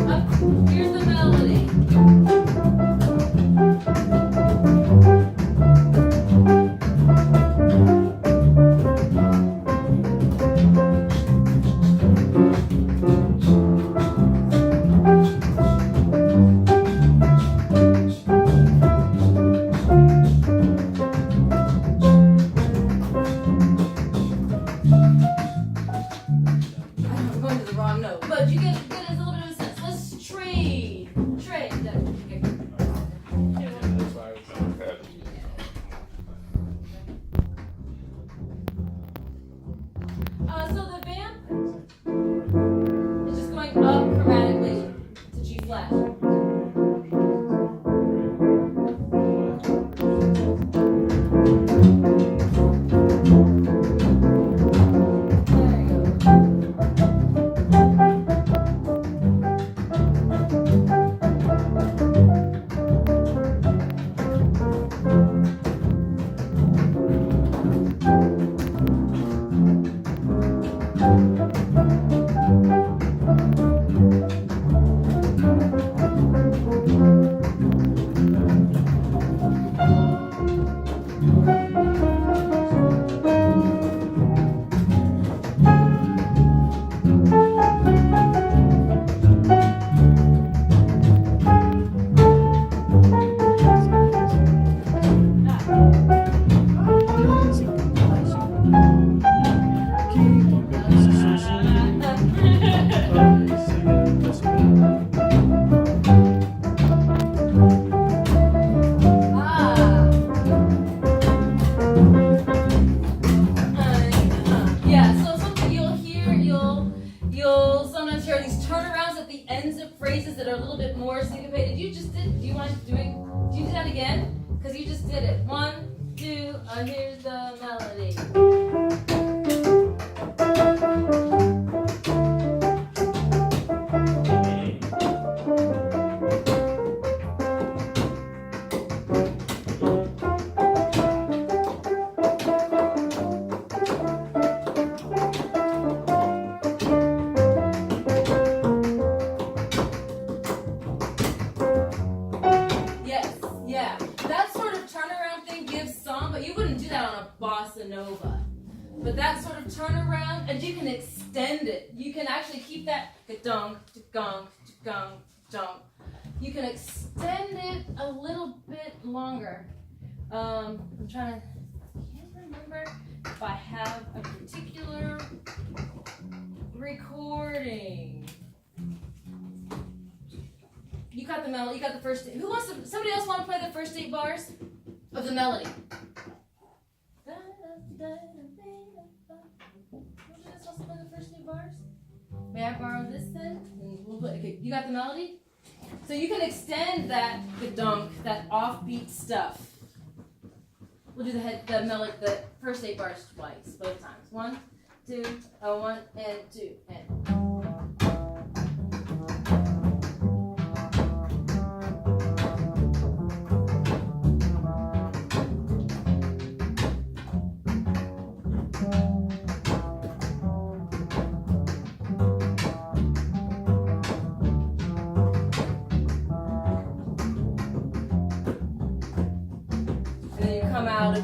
Up, here's the melody. I'm going to the wrong note, but you get a little bit of a sense. Let's trade. Trade. That's why I was So the vamp is just going up chromatically to G flat. There you go. Yeah, so something you'll hear, you'll sometimes hear these turnarounds at the ends of phrases that are a little bit more syncopated. You just did. Do you mind doing? Do you do that again? Because you just did it. 1, 2. Here's the melody. Yes, yeah. That sort of turnaround thing gives song, but you wouldn't do that on a bossa nova. But that sort of turnaround, and you can extend it. You can actually keep that ga-dong, ga-gong, ga-gong, ga-dong. You can extend it a little bit longer. I'm trying to, I can't remember if I have a particular recording. You got the melody, you got the first, somebody else want to play the first 8 bars of the melody? Somebody else wants to play the first 8 bars? May I borrow this then? And we'll play, okay, you got the melody? So you can extend that dunk, that offbeat stuff. We'll do the melody, the first 8 bars twice, both times. 1, 2, 1 and 2 and.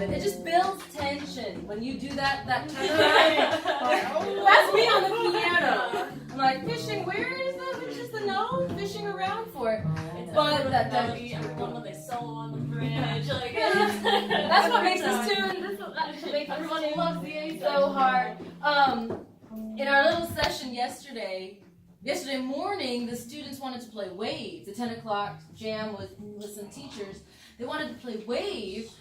it. It just builds tension when you do that kind of That's me on the piano. I'm like, fishing, where is the, which is the note? Fishing around for it. But that everyone when they solo on the bridge, like that's what makes this tune. Everyone loves the A so hard. In our little session yesterday morning, the students wanted to play Wave. The 10 o'clock jam with some teachers. They wanted to play Wave.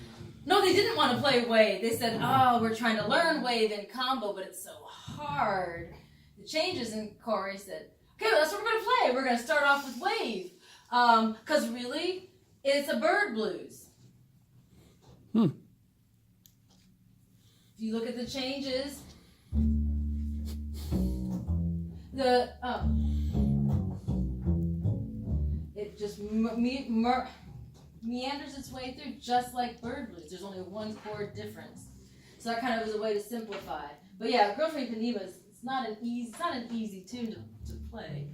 No, they didn't want to play Wave. They said, oh, we're trying to learn Wave in combo, but it's so hard. The changes, and Corey said, okay, well, that's what we're going to play. We're going to start off with Wave. Because really, it's a bird blues. If you look at the changes, it just meanders its way through just like bird blues. There's only one chord difference. So that kind of is a way to simplify. But yeah, Girl from Ipanema is not an easy tune to play.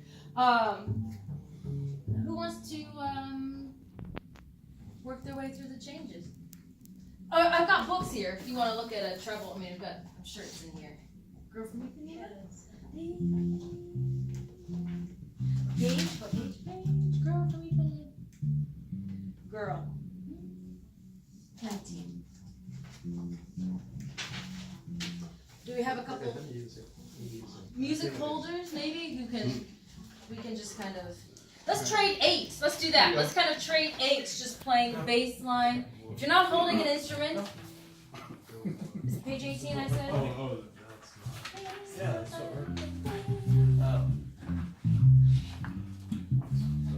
Who wants to work their way through the changes? Oh, I've got books here if you want to look at a treble. I mean, I'm sure it's in here. Girl from Ipanema. Page, Girl from Ipanema. Girl. 19. Do we have a couple music holders? Maybe we can just kind of. Let's trade eights. Let's do that. Let's kind of trade eights, just playing bass line. If you're not holding an instrument, is it page 18? I said. Oh, Yeah, that's what we're.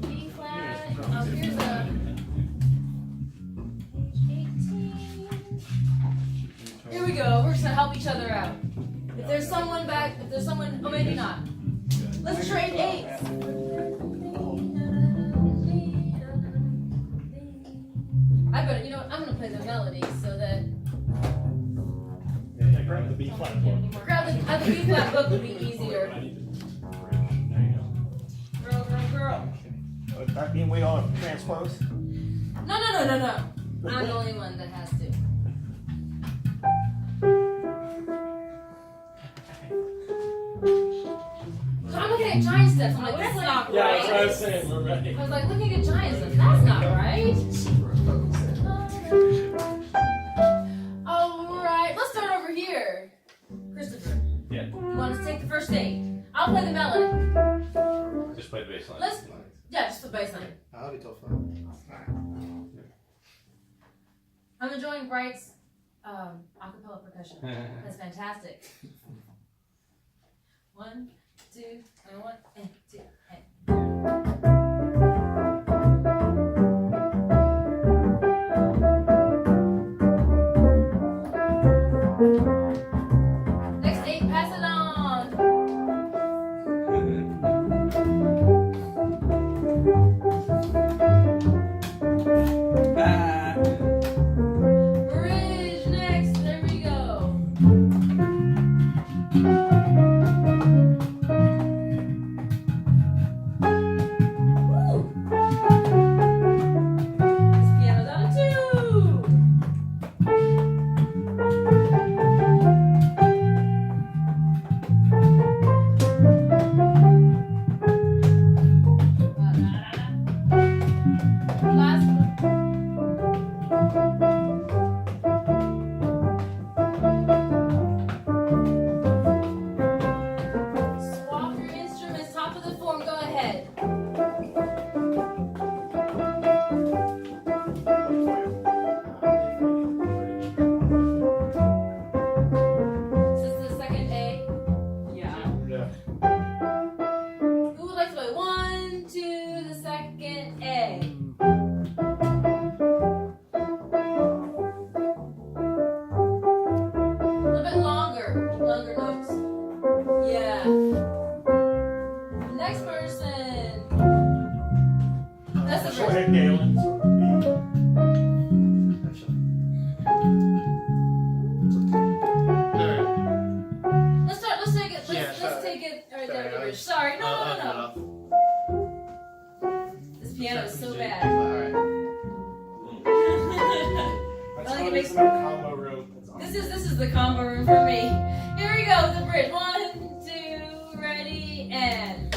B flat. Oh, here's a page 18. Here we go. We're just gonna help each other out. If there's someone, oh, maybe not. Let's trade eights. You know what? I'm gonna play the melody so that. Yeah, grab the B flat book. Grab the B flat book would be easier. Girl. Would that mean we all transpose? No. I'm the only one that has to. So I'm looking at giant steps. I'm like, that's not right. Yeah, that's what I was saying. We're ready. I was like looking at giant steps. That's not right. Alright, let's start over here. Christopher. Yeah. You want us to take the first eight? I'll play the melody. Just play the bass line. Just the bass line. Howdy, tough. I'm enjoying Bright's acapella percussion. That's fantastic. 1, 2, and 1, and 2, and. Next eight, pass it on. Bridge next. There we go. Woo. This piano's out of tune. Last one. Swap your instruments, top of the form, go ahead. This is the second A. Yeah. Yeah. Who would like to play 1, 2, the second A? A little bit longer notes. Yeah. Next person. That's the Go first. ahead, Galen. Let's take it. Let's take it. All right, there we go. Sorry, no. This piano is so bad. Alright. I think it makes- Combo is the combo room for me. Here we go with the bridge. 1, 2, ready, and.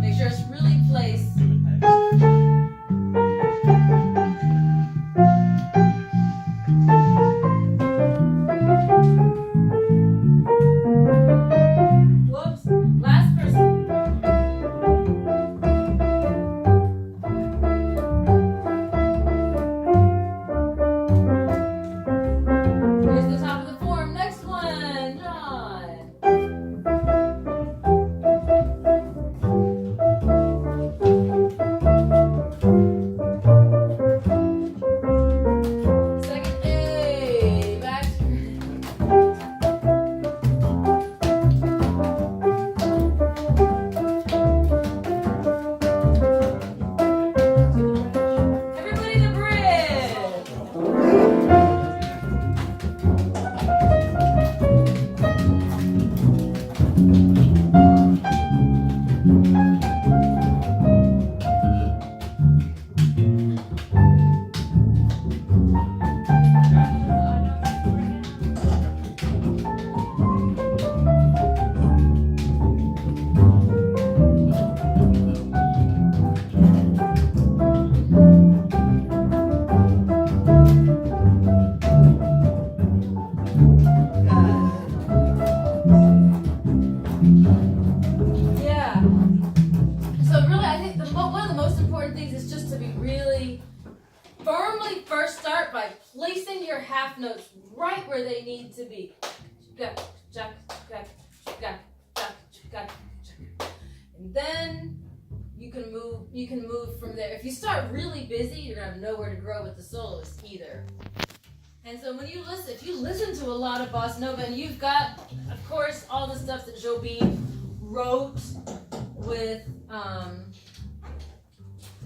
Make sure it's really placed. Whoops. Last person. Here's the top of the form. Next one, John. Second A. Back. Everybody the bridge. Yeah. So really, I think one of the most important things is just to be really firmly first start by placing your half notes right where they need to be. And then you can move from there. If you start really busy, you're gonna have nowhere to grow with the soloist either. And so when you listen, if you listen to a lot of bossa nova, and you've got, of course, all the stuff that Jobim wrote with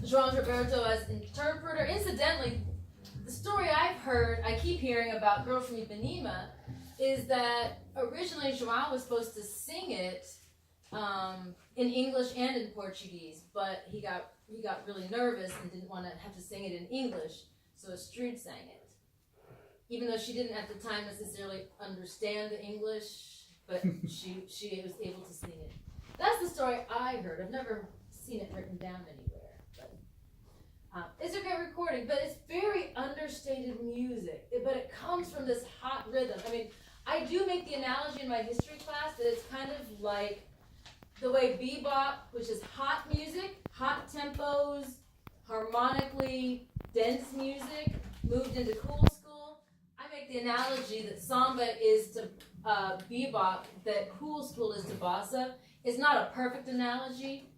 João Roberto as interpreter. Incidentally, the story I've heard, I keep hearing about Girl from Ipanema, is that originally João was supposed to sing it in English and in Portuguese, but he got really nervous and didn't want to have to sing it in English, so Astrud sang it. Even though she didn't at the time necessarily understand the English, but she was able to sing it. That's the story I heard. I've never seen it written down anywhere. But it's a great recording, but it's very understated music. But it comes from this hot rhythm. I mean, I do make the analogy in my history class that it's kind of like the way bebop, which is hot music, hot tempos, harmonically dense music, moved into cool school. I make the analogy that samba is to bebop, that cool school is to bossa. It's not a perfect analogy,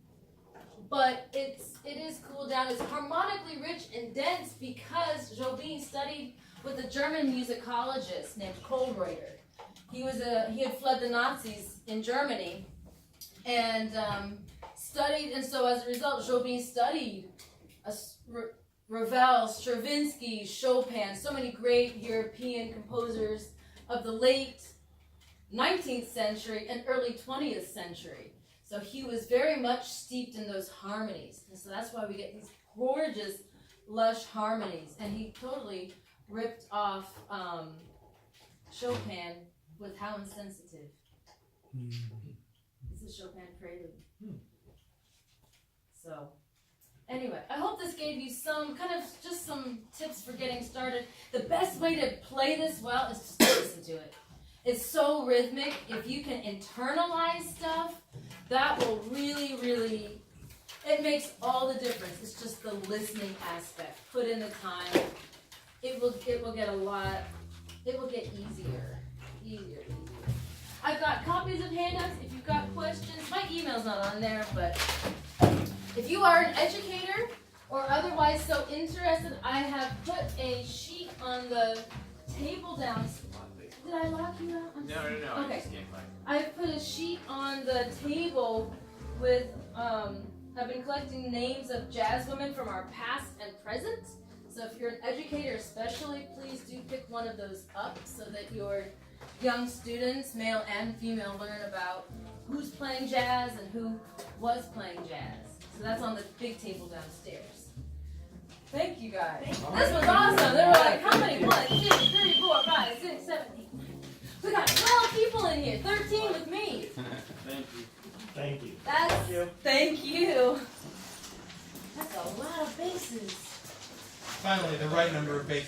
but it is cool down. It's harmonically rich and dense because Jobim studied with a German musicologist named Kohlreuter. He had fled the Nazis in Germany and studied, and so as a result, Jobim studied Ravel, Stravinsky, Chopin, so many great European composers of the late 19th century and early 20th century. So he was very much steeped in those harmonies. And so that's why we get these gorgeous, lush harmonies. And he totally ripped off Chopin with How Insensitive. This is Chopin Prelude. So, anyway, I hope this gave you some tips for getting started. The best way to play this well is just to listen to it. It's so rhythmic. If you can internalize stuff, that will really, really, it makes all the difference. It's just the listening aspect. Put in the time. It will get easier. I've got copies of handouts if you've got questions. My email's not on there, but if you are an educator or otherwise so interested, I have put a sheet on the table downstairs. Did I lock you out? No. Okay. I just can't find it. I've put a sheet on the table with, I've been collecting names of jazz women from our past and present. So if you're an educator especially, please do pick one of those up so that your young students, male and female, learn about who's playing jazz and who was playing jazz. So that's on the big table downstairs. Thank you guys. This was awesome. There were like, how many? 1, 2, 3, 4, 5, 6, 7, 8. We got 12 people in here, 13 with me. Thank you. Thank you. Thank you. That's a lot of bases. Finally, the right number of bases.